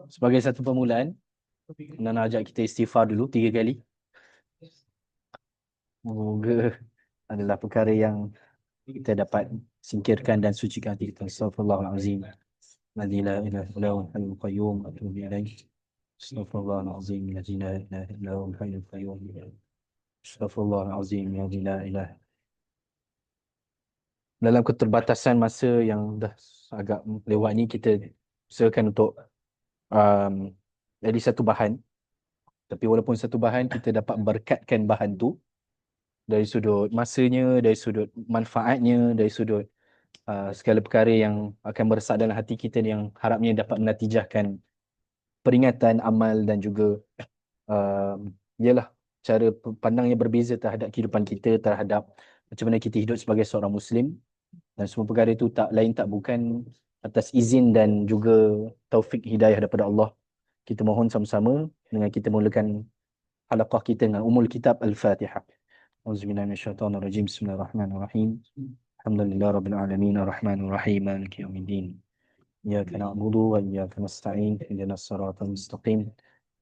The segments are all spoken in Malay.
Sebagai satu permulaan, Nana ajak kita istighfar dulu 3 kali. Moga adalah perkara yang kita dapat singkirkan dan sucikan hati kita. Astaghfirullahalazim. La ilaha illa huwal hayyul qayyum wa atubu ilaih. Astaghfirullahalazim. La ilaha illa huwal hayyul qayyum. Astaghfirullahalazim. La ilaha. Dalam keterbatasan masa yang dah agak lewat ni, kita usahakan untuk jadi satu bahan. Tapi walaupun satu bahan, kita dapat berkatkan bahan tu dari sudut masanya, dari sudut manfaatnya, dari sudut segala perkara yang akan meresap dalam hati kita, yang harapnya dapat menatijahkan peringatan, amal dan juga ialah cara pandangnya berbeza terhadap kehidupan kita, terhadap macam mana kita hidup sebagai seorang Muslim. Dan semua perkara itu tak lain tak bukan atas izin dan juga taufik hidayah daripada Allah. Kita mohon sama-sama dengan kita mulakan halaqah kita dengan umul kitab Al-Fatihah. Auzubillahi minasyaitonirrajim. Bismillahirrahmanirrahim. Alhamdulillah rabbil alamin arrahmanir rahim maliki yaumiddin. Iyyaka na'budu wa iyyaka nasta'in ihdinas siratal mustaqim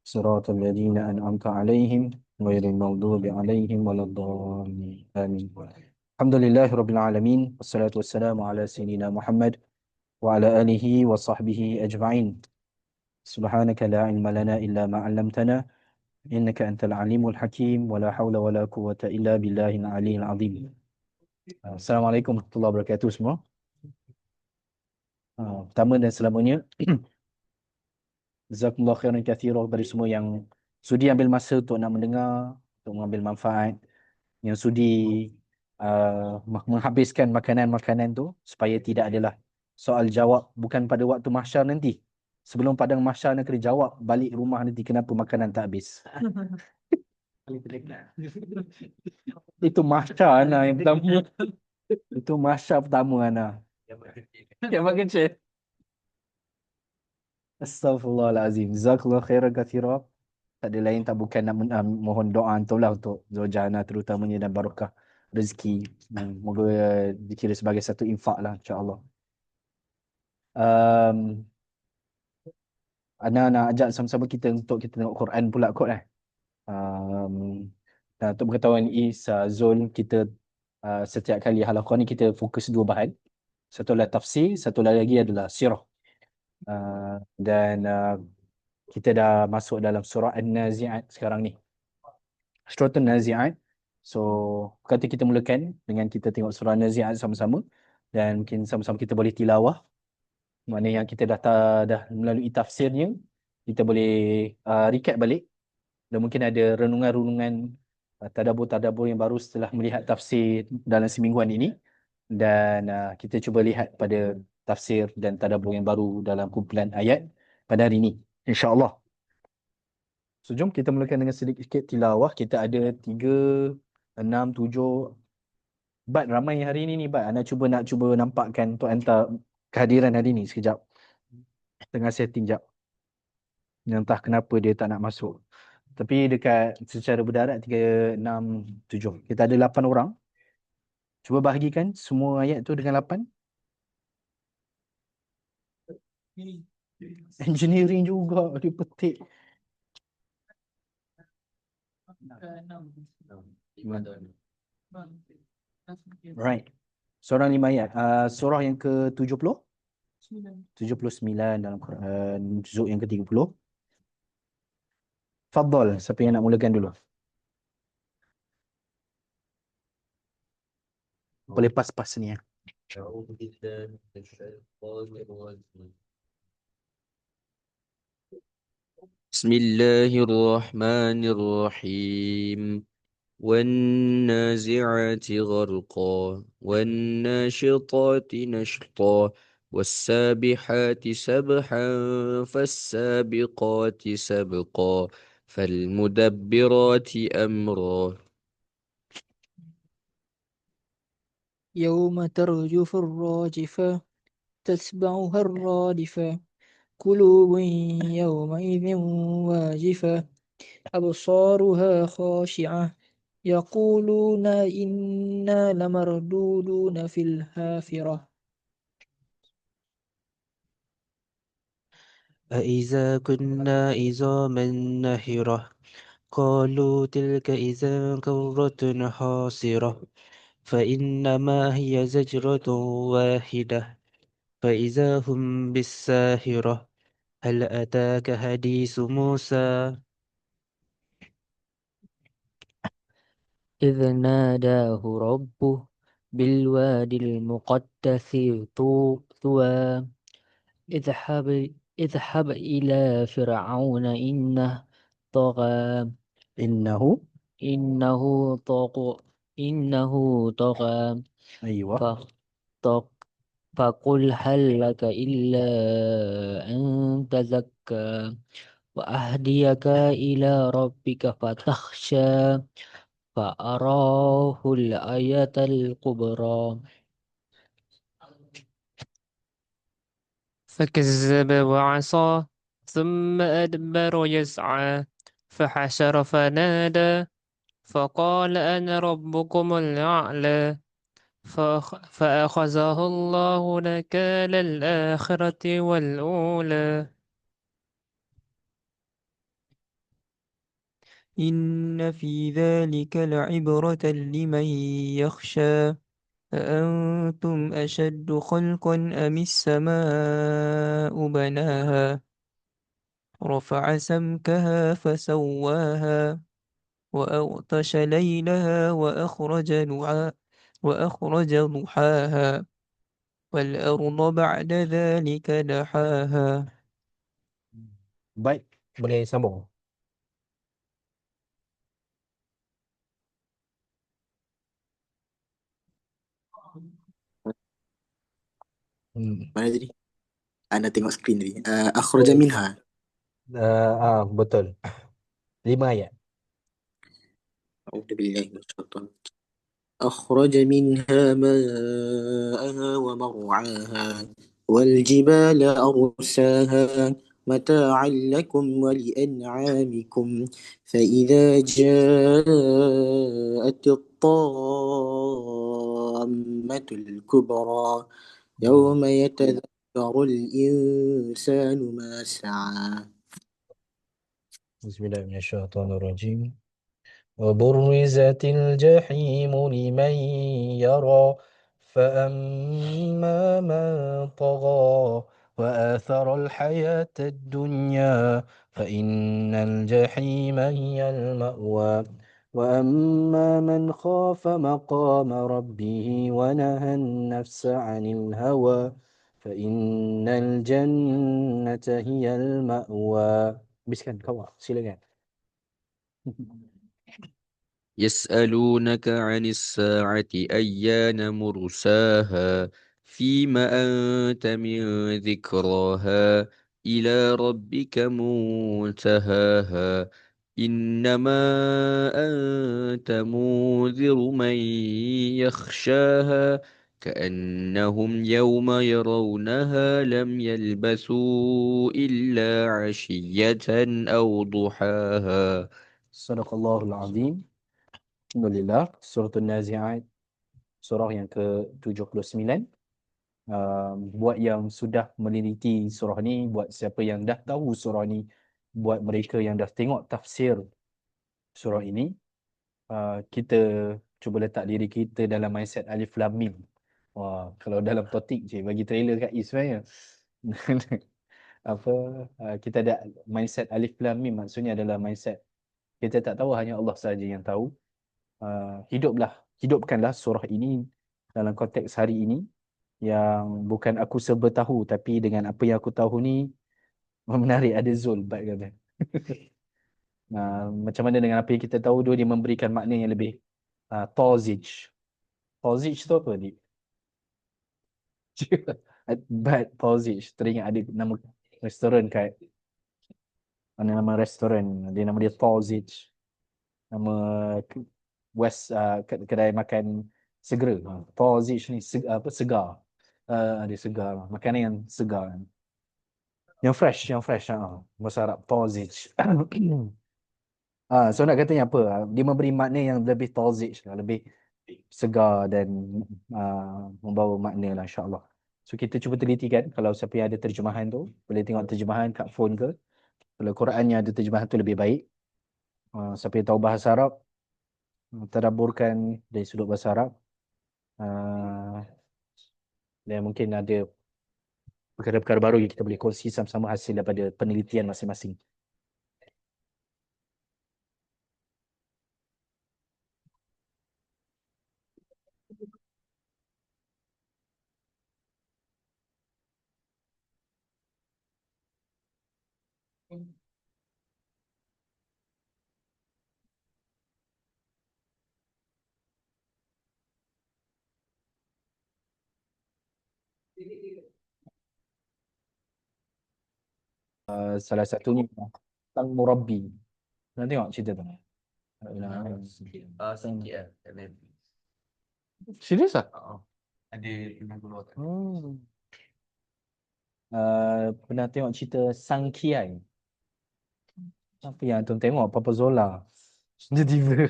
siratal ladzina an'amta 'alaihim ghairil maghdubi 'alaihim waladdallin. Amin. Alhamdulillahi rabbil alamin wassalatu wassalamu ala sayyidina Muhammad wa ala alihi wa sahbihi ajma'in. Subhanaka la ilma lana illa ma 'allamtana innaka antal alimul hakim wa la haula wa la quwwata illa billahil aliyyil azim. Assalamualaikum warahmatullahi wabarakatuh semua. Pertama dan selamanya jazakumullah khairan katsira kepada semua yang sudi ambil masa untuk nak mendengar, untuk mengambil manfaat, yang sudi menghabiskan makanan-makanan tu supaya tidak adalah soal jawab bukan pada waktu mahsyar nanti. Sebelum padang mahsyar nak kena jawab balik rumah nanti kenapa makanan tak habis. Itu mahsyar Ana yang pertama. Itu mahsyar pertama Ana. Yang makin cik. Astaghfirullahalazim. Jazakallahu khairan katsira. Tak ada lain tak bukan nak mohon doa antumlah untuk Zaujana terutamanya dan barakah rezeki. Moga dikira sebagai satu infak lah insya-Allah. Ana nak ajak sama-sama kita untuk kita tengok Quran pula kot eh. Dan untuk pengetahuan Zul, kita setiap kali halaqah ni kita fokus dua bahan. Satu adalah tafsir, satu lagi adalah sirah. Dan kita dah masuk dalam surah An-Nazi'at sekarang ni. Surah An-Nazi'at. So, kata kita mulakan dengan kita tengok surah An-Nazi'at sama-sama. Dan mungkin sama-sama kita boleh tilawah. Mana yang kita dah melalui tafsirnya, kita boleh recap balik. Dan mungkin ada renungan-renungan tadabbur-tadabbur yang baru setelah melihat tafsir dalam semingguan ini. Dan kita cuba lihat pada tafsir dan tadabbur yang baru dalam kumpulan ayat pada hari ini, insya-Allah. So jom kita mulakan dengan sedikit tilawah. Kita ada 3, 6, 7 Bat ramai hari ini ni Bat. Ana nak cuba nampakkan untuk hantar kehadiran hari ini sekejap. Tengah setting jap. Entah kenapa dia tak nak masuk. Tapi dekat secara berdarat 3, 6, 7. Kita ada 8 orang. Cuba bahagikan semua ayat tu dengan 8. Engineering juga dia petik. Right. Surah 5 ayat. Surah yang ke-70. 79 dalam Quran. Juzuk yang ke-30. Fadhal, siapa yang nak mulakan dulu? Boleh pas-pas ni ya. Bismillahirrahmanirrahim. والنازعات غرقا والناشطات نشطا والسابحات سبحا فالسابقات سبقا فالمدبرات أمرا يوم ترجف الراجفة تتبعها الرادفة قلوب يومئذ واجفة أبصارها خاشعة يقولون إنا لمردودون في الحافرة أإذا كنا عظاما نخرة قالوا تلك إذا كرة خاسرة فإنما هي زجرة واحدة فإذا هم بالساهرة هل أتاك حديث موسى إذ ناداه ربه بالوادي المقدس طوى اذهب اذهب إلى فرعون إنه طغى إنه إنه طغى إنه طغى أيوة فطغ فقل هل لك إلا أن تزكى وأهديك إلى ربك فتخشى فأراه الآية الكبرى فكذب وعصى ثم أدبر يسعى فحشر فنادى فقال أنا ربكم الأعلى فأخذه الله نكال الآخرة والأولى إن في ذلك لعبرة لمن يخشى أأنتم أشد خلقا أم السماء بناها رفع سمكها فسواها وأغطش ليلها وأخرج ضحاها والأرض بعد ذلك دحاها. Baik, boleh sambung. Mana tadi? Anda tengok skrin tadi. Akhraja minha. Betul. 5 ayat. أعوذ بالله من الشيطان. أخرج منها ماءها ومرعاها والجبال أرساها متاعا لكم ولأنعامكم فإذا جاءت الطامة الكبرى يوم يتذكر الإنسان ما سعى. Bismillahirrahmanirrahim. وبرزت الجحيم لمن يرى فأما من طغى وآثر الحياة الدنيا فإن الجحيم هي المأوى وأما من خاف مقام ربه ونهى النفس عن الهوى فإن الجنة هي المأوى. Habiskan kau, silakan. يسألونك عن الساعة أيان مرساها فيما أنت من ذكراها إلى ربك منتهاها إنما أنت منذر من يخشاها كأنهم يوم يرونها لم يلبثوا إلا عشية أو ضحاها. Sadaqallahul Azim. Alhamdulillah. Surah An-Nazi'at, surah yang ke-79. Buat yang sudah meneliti surah ni, buat siapa yang dah tahu surah ni, buat mereka yang dah tengok tafsir surah ini, kita cuba letak diri kita dalam mindset Alif Lam Mim. Wah, kalau dalam totik je, bagi trailer kat East sebenarnya. Kita ada mindset Alif Lam Mim, maksudnya adalah mindset kita tak tahu, hanya Allah sahaja yang tahu. Hidupkanlah surah ini dalam konteks hari ini, yang bukan aku serba tahu, tapi dengan apa yang aku tahu ni menarik, ada zul baik kata. Macam mana dengan apa yang kita tahu, dia memberikan makna yang lebih tozij. Tozij tu apa ni? Bad tozij. Teringat ada nama restoran kat mana, nama restoran dia, nama dia Tozij. Nama West kedai makan segera. Tozij ni segar. Dia segar. Makanan yang segar. Yang fresh. Bahasa Arab Tozij. So nak katanya apa? Dia memberi makna yang lebih tozij, lebih segar dan membawa makna lah, insya-Allah. So kita cuba teliti kan, kalau siapa yang ada terjemahan tu, boleh tengok terjemahan kat phone ke. Kalau Quran yang ada terjemahan tu lebih baik. Siapa yang tahu bahasa Arab, tadabburkan dari sudut bahasa Arab. Dan mungkin ada perkara-perkara baru yang kita boleh kongsi sama-sama hasil daripada penelitian masing-masing. Salah satunya tentang murabbi. Nak tengok cerita tu? Sikit lah. Serius ah? Ada pernah keluar. Pernah tengok cerita Sang Kiai. Apa yang tuan tengok? Papa Zola. Tiba-tiba.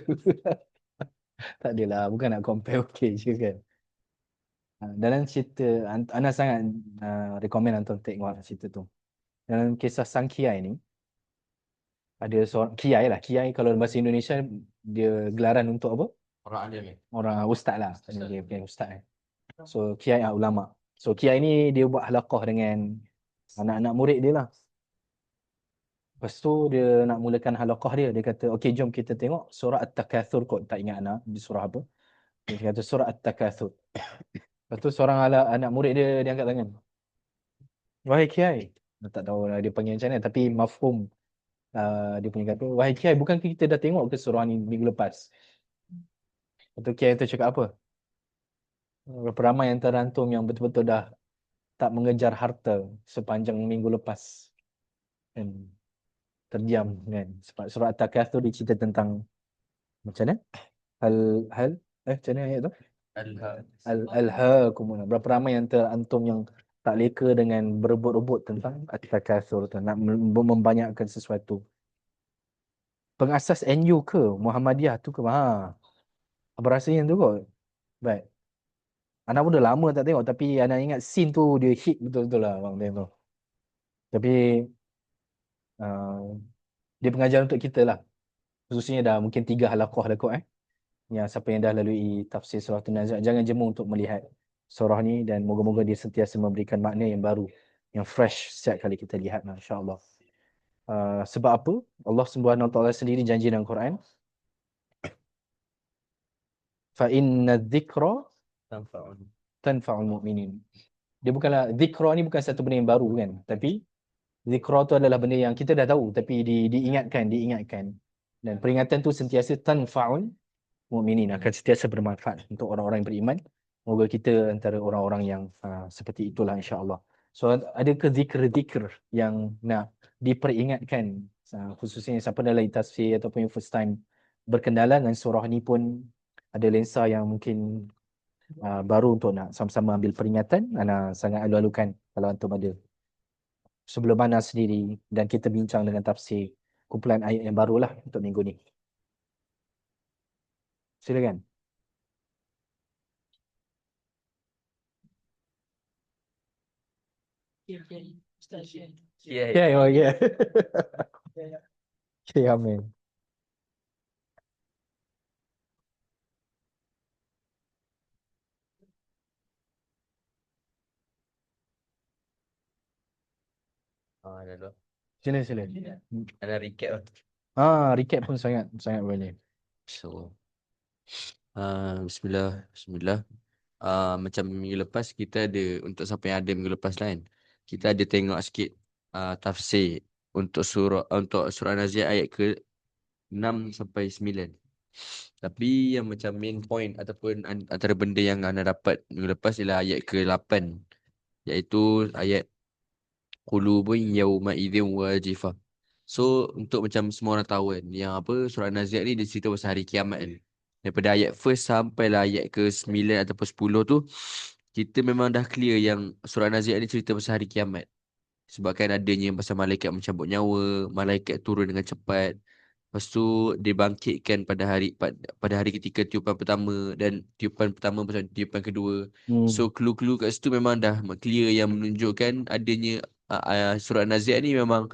Tak adalah, bukan nak compare okay je kan. Dalam cerita, Ana sangat recommend Anton tengok cerita tu. Dalam kisah Sang Kiai ni, ada seorang Kiai lah. Kiai kalau dalam bahasa Indonesia, dia gelaran untuk apa? Orang alim ni. Orang ustaz lah. Dia bukan ustaz. So Kiai ulama. So Kiai ni dia buat halaqah dengan anak-anak murid dia lah. Lepas tu dia nak mulakan halaqah dia. Dia kata, okey jom kita tengok surah At-Takatsur kot. Tak ingat Ana di surah apa. Dia kata surah At-Takatsur. Lepas tu seorang anak murid dia angkat tangan. Wahai Kiai. Tak tahu lah dia panggil macam mana. Tapi mafhum dia punya kata, wahai Kiai, bukankah kita dah tengok ke surah ni minggu lepas? Lepas tu Kiai tu cakap apa? Berapa ramai antara antum yang betul-betul dah tak mengejar harta sepanjang minggu lepas. Kan? Terdiam kan. Sebab surah At-Takatsur dia cerita tentang macam mana? Macam mana ayat tu? Al-Haakumuna. Berapa ramai antara antum yang tak leka dengan berebut-rebut tentang At-Takatsur tu, nak membanyakkan sesuatu. Pengasas NU ke Muhammadiyah tu ke? Apa rasanya tu kot. Baik. Anak pun dah lama tak tengok, tapi anak ingat scene tu dia hit betul-betul lah bang tengok. Tapi dia pengajaran untuk kita lah. Khususnya dah mungkin 3 halaqah dah kot yang siapa yang dah lalui tafsir surah An-Nazi'at, jangan jemu untuk melihat surah ni, dan moga-moga dia sentiasa memberikan makna yang baru, yang fresh setiap kali kita lihat lah, insya-Allah. Sebab apa? Allah Subhanahu Wa Taala sendiri janji dalam Quran, fa inna dzikra tanfa'ul mu'minin. Dia bukanlah, zikra ni bukan satu benda yang baru kan, tapi zikra tu adalah benda yang kita dah tahu tapi diingatkan. Dan peringatan tu sentiasa tanfa'ul mu'minin, akan sentiasa bermanfaat untuk orang-orang yang beriman. Moga kita antara orang-orang yang seperti itulah, insya-Allah. So ada ke zikr-zikr yang nak diperingatkan, khususnya siapa dah lalui tafsir ataupun yang first time berkendalan dengan surah ni pun ada lensa yang mungkin baru untuk nak sama-sama ambil peringatan. Ana sangat alu-alukan kalau antum ada sebelum Ana sendiri dan kita bincang dengan tafsir kumpulan ayat yang barulah untuk minggu ni. Silakan. Yeah. Okay, amin. Sila. Ada recap lah. Recap pun sangat boleh. So, Bismillah. Macam minggu lepas kita ada, untuk siapa yang ada minggu lepas lah kan, kita ada tengok sikit tafsir untuk surah An-Nazi'at ayat ke 6 sampai 9. Tapi yang macam main point ataupun antara benda yang anda dapat minggu lepas ialah ayat ke 8, iaitu ayat qulubun yawma idzin wajifah. So untuk macam semua orang tahu kan, yang apa surah An-Nazi'at ni dia cerita pasal hari kiamat kan. Daripada ayat first sampailah ayat ke 9 ataupun 10 tu, kita memang dah clear yang surah An-Nazi'at ni cerita pasal hari kiamat. Sebabkan adanya pasal malaikat mencabut nyawa, malaikat turun dengan cepat, Lepas tu dibangkitkan pada hari ketika tiupan pertama, dan tiupan pertama macam tiupan kedua. So clue-clue kat situ memang dah clear yang menunjukkan adanya surat Naziat ni memang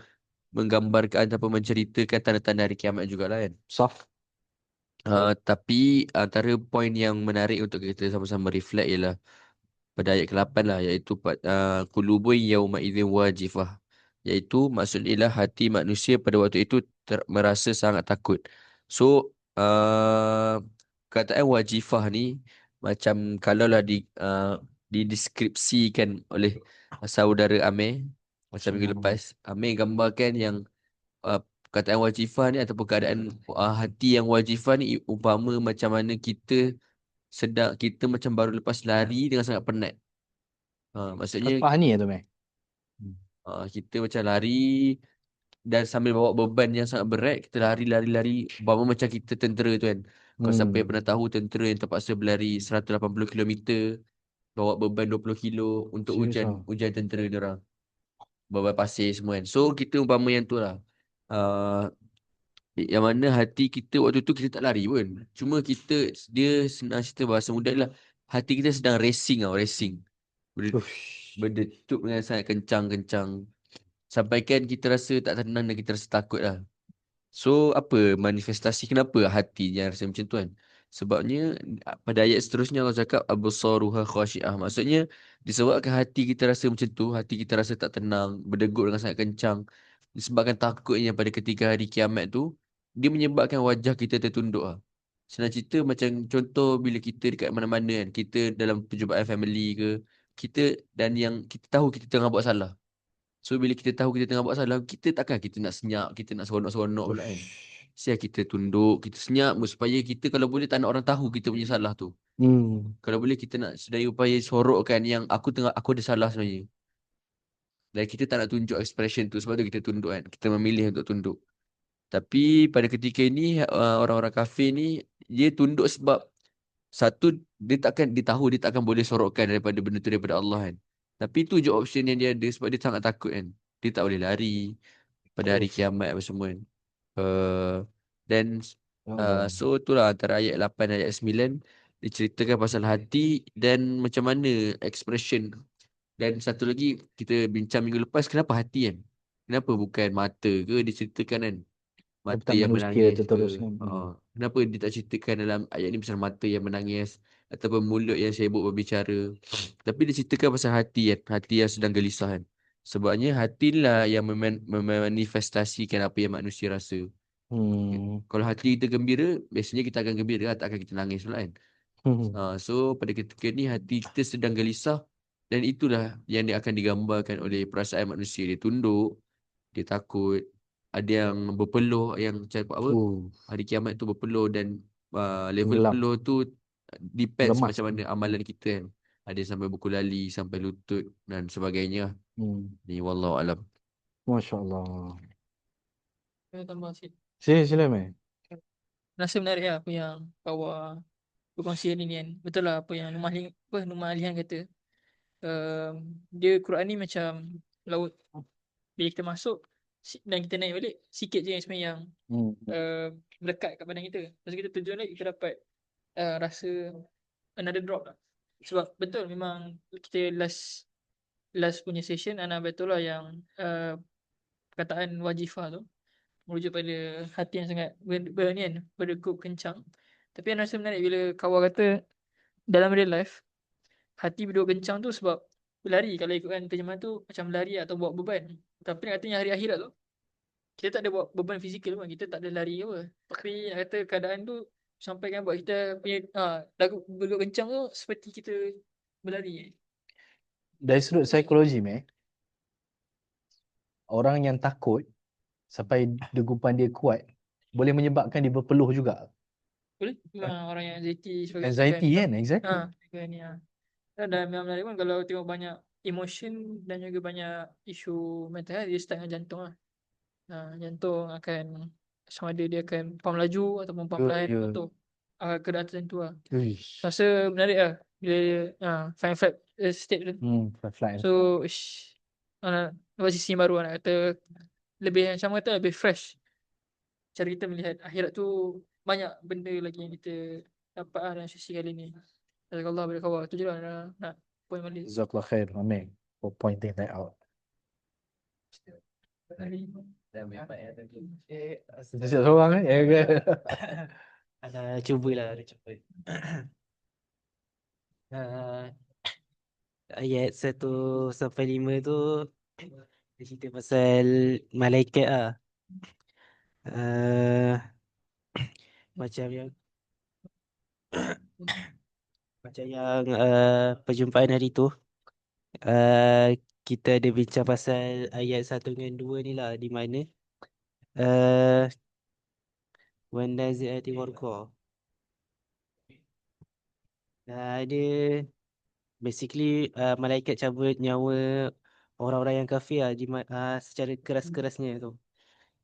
menggambarkan ataupun menceritakan tanda-tanda hari kiamat jugalah kan. Soft. Tapi antara poin yang menarik untuk kita sama-sama reflect ialah pada ayat ke-8 lah, iaitu qulubun yauma idzin wajifah, iaitu maksudnya ialah hati manusia pada waktu itu merasa sangat takut. So kataan wajifah ni macam kalaulah dideskripsikan oleh saudara Amir macam minggu lepas, Amir gambarkan yang perkataan wajifah ni ataupun keadaan hati yang wajifah ni umpama macam mana kita macam baru lepas lari dengan sangat penat. Maksudnya Apa ni tu, Mek? kita macam lari dan sambil bawa beban yang sangat berat, kita lari umpama macam kita tentera tu kan. Kalau siapa yang pernah tahu tentera yang terpaksa berlari 180 km, bawa beban 20 kilo untuk Serius ujian tentera diorang, beban pasir semua kan. So kita umpama yang tu lah. Yang mana hati kita waktu tu kita tak lari pun. Cuma dia senang cerita bahasa mudah lah. Hati kita sedang racing. Berdetup dengan sangat kencang-kencang. Sampaikan kita rasa tak tenang dan kita rasa takut lah. So apa manifestasi kenapa hati yang rasa macam tu kan? Sebabnya pada ayat seterusnya Allah cakap absaruha khasyiah. Maksudnya disebabkan hati kita rasa macam tu, hati kita rasa tak tenang, berdegup dengan sangat kencang, disebabkan takutnya pada ketika hari kiamat tu, dia menyebabkan wajah kita tertunduk lah. Senang cerita macam contoh bila kita dekat mana-mana kan, kita dalam perjumpaan family ke, dan yang kita tahu kita tengah buat salah. So bila kita tahu kita tengah buat salah, kita takkan kita nak senyap, kita nak seronok-seronok pula kan. Siap kita tunduk, kita senyap supaya kita kalau boleh tak nak orang tahu kita punya salah tu. Kalau boleh kita nak sedaya upaya sorokkan yang aku ada salah sebenarnya. Dan kita tak nak tunjuk expression tu, sebab tu kita tunduk kan. Kita memilih untuk tunduk. Tapi pada ketika ini orang-orang kafir ni dia tunduk sebab satu, dia tahu dia takkan boleh sorokkan daripada benda tu daripada Allah kan. Tapi tu je option yang dia ada sebab dia sangat takut kan. Dia tak boleh lari pada hari kiamat apa semua kan. Dan so itulah antara ayat 8 dan ayat 9 diceritakan pasal hati dan macam mana expression. Dan satu lagi kita bincang minggu lepas, kenapa hati kan? Kenapa bukan mata ke diceritakan kan? Mata tak yang manusia menangis terus ke. kan. Kenapa dia tak ceritakan dalam ayat ni pasal mata yang menangis ataupun mulut yang sibuk berbicara. Tapi dia ceritakan pasal hati kan. Hati yang sedang gelisah kan. Sebabnya hati lah yang memanifestasikan apa yang manusia rasa. Kalau hati kita gembira, biasanya kita akan gembira, tak akan kita nangis pula kan. So pada ketika ni hati kita sedang gelisah, dan itulah yang dia akan digambarkan oleh perasaan manusia. Dia tunduk, dia takut, ada yang berpeluh, yang cakap apa, hari kiamat tu berpeluh, dan level Tenggelam. peluh tu depends Lemas. macam mana amalan kita kan. Ada yang sampai berkulali, sampai lutut dan sebagainya. Ni wallahu alam. Masya Allah. Saya tambah sikit. Sila, Mek. Rasa menarik lah apa yang Kawah berkongsi hari ni kan. Betul lah apa yang Numar Alihan kata. Dia Quran ni macam laut. Bila kita masuk dan kita naik balik, sikit je yang sebenarnya yang melekat kat badan kita. Lepas kita tujuan lagi, kita dapat rasa another drop lah. Sebab betul memang kita last punya session, Ana betul lah yang perkataan wajifah tu merujuk pada hati yang sangat berdegup kencang. Tapi Ana rasa menarik bila Kawah kata dalam real life hati berdegup kencang tu sebab berlari. Kalau ikutkan terjemahan tu macam berlari atau bawa beban. Tapi nak katanya hari akhirat tu kita tak ada bawa beban fizikal pun, kita tak ada lari apa. Tapi nak kata keadaan tu sampaikan buat kita punya lagu berdegup kencang tu seperti kita berlari. Dari sudut psikologi, Mek, orang yang takut sampai degupan dia kuat boleh menyebabkan dia berpeluh juga. Boleh? Orang yang Anxiety kan? Exactly. Dan memang menarik pun kalau tengok banyak emotion dan juga banyak isu mental health, dia start dengan jantung lah. Jantung akan sama ada dia akan pump laju ataupun pump perlahan untuk keadaan tertentu lah. Rasa menarik lah bila fight flight state tu. So dapat sisi baru lah, nak kata lebih sama kata lebih fresh cara kita melihat akhirat tu banyak benda lagi yang kita dapat dalam sesi kali ni. Jazakallah pada kawan. Tu je lah nak point balik. Jazakallah khair, Amir, for pointing that out. Siap seorang ya ke? Cubalah, cuba. Ah, ayat 1 sampai 5 tu dia cerita pasal malaikat lah. Uh, macam yang perjumpaan hari tu kita ada bincang pasal ayat 1 dengan 2 ni lah, di mana wan nazi'ati gharqa. Dia basically malaikat cabut nyawa orang-orang yang kafir lah, secara keras-kerasnya tu.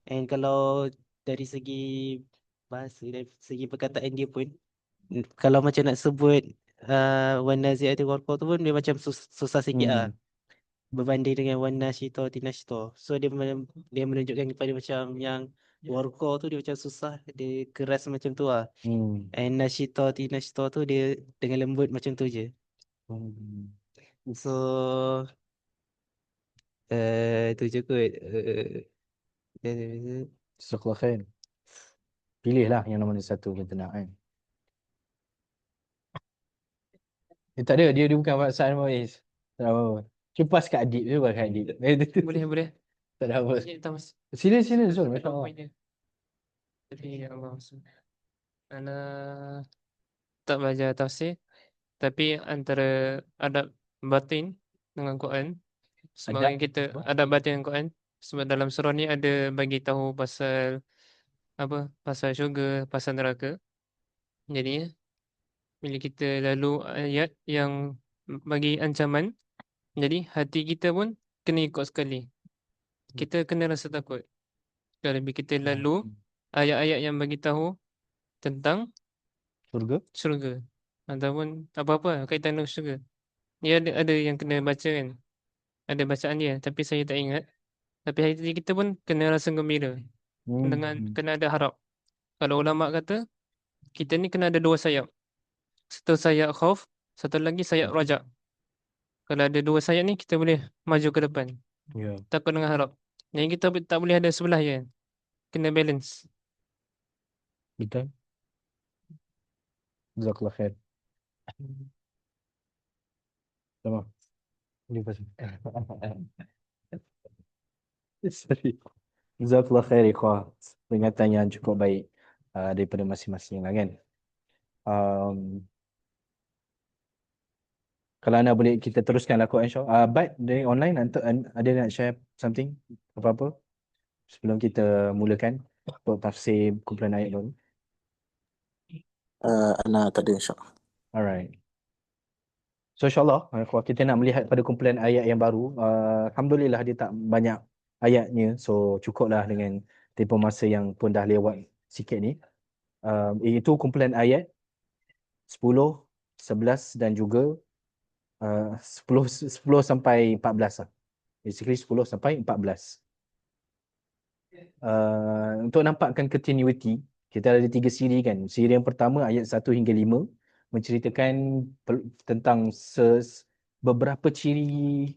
And kalau dari segi bahasa, dari segi perkataan dia pun, kalau macam nak sebut wan nazi'ati gharqa tu pun dia macam susah sikit lah, berbanding dengan wan nasyitati nashta. So dia menunjukkan kepada macam yang gharqa tu dia macam susah, dia keras macam tu lah. And nasyitati nashta tu dia dengan lembut macam tu je. So tu je kot. Jazakallah khair. Pilihlah yang nombor 1 kita nak kan. Tak ada, dia bukan paksaan Muiz. Tak ada apa-apa. Kipas kat adik tu, kat adik. Boleh. Tak ada apa. Thomas. Sila Zul, masya-Allah. Tapi Allah Ana tak belajar tafsir, tapi antara adab batin dengan Quran, sebagai kita adab batin dengan Quran, sebab dalam surah ni ada bagi tahu pasal pasal syurga, pasal neraka. Jadi bila kita lalu ayat yang bagi ancaman, jadi hati kita pun kena ikut sekali. Kita kena rasa takut. Kalau kita lalu ayat-ayat yang bagi tahu tentang syurga ataupun apa-apa kaitan dengan syurga, dia ada yang kena baca kan, ada bacaan dia, tapi saya tak ingat. Tapi hati kita pun kena rasa gembira, dengan kena ada harap. Kalau ulama kata kita ni kena ada 2 sayap, satu sayap khauf, satu lagi sayap raja. Kalau ada 2 sayap ni, kita boleh maju ke depan. Takut dengan harap. Yang kita tak boleh ada sebelah je, kena balance. Betul. Jazakallah khair. Sama. Ini pasal. Sorry. Jazakallah khair ikhwah. Peringatan yang cukup baik daripada masing-masing lah kan. Kalau anda boleh, kita teruskan laku insyaAllah. Baik, dari online, ada nak share something? Apa-apa? Sebelum kita mulakan untuk tafsir kumpulan ayat baru. Ana tak ada insyaAllah. Alright. So insyaAllah, kalau kita nak melihat pada kumpulan ayat yang baru, Alhamdulillah dia tak banyak ayatnya. So cukuplah dengan tempoh masa yang pun dah lewat sikit ni. Itu kumpulan ayat 10, 11 dan juga 10 sampai 14 lah. Basically 10 sampai 14. Untuk nampakkan continuity, kita ada 3 siri kan. Siri yang pertama ayat 1 hingga 5 menceritakan tentang beberapa ciri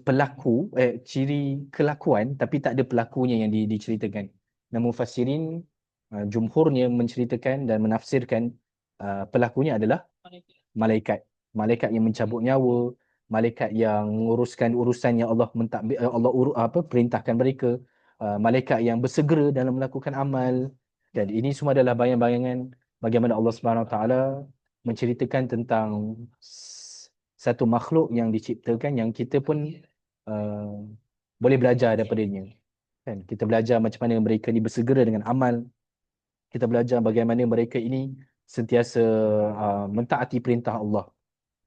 pelaku, ciri kelakuan tapi tak ada pelakunya yang diceritakan. Namun mufassirin jumhurnya menceritakan dan menafsirkan pelakunya adalah malaikat. Malaikat yang mencabut nyawa, malaikat yang menguruskan urusan yang Allah perintahkan mereka, malaikat yang bersegera dalam melakukan amal. Dan ini semua adalah bayangan-bayangan bagaimana Allah Subhanahu Wa Taala menceritakan tentang satu makhluk yang diciptakan yang kita pun boleh belajar daripadanya. Kan? Kita belajar macam mana mereka ni bersegera dengan amal. Kita belajar bagaimana mereka ini sentiasa mentaati perintah Allah.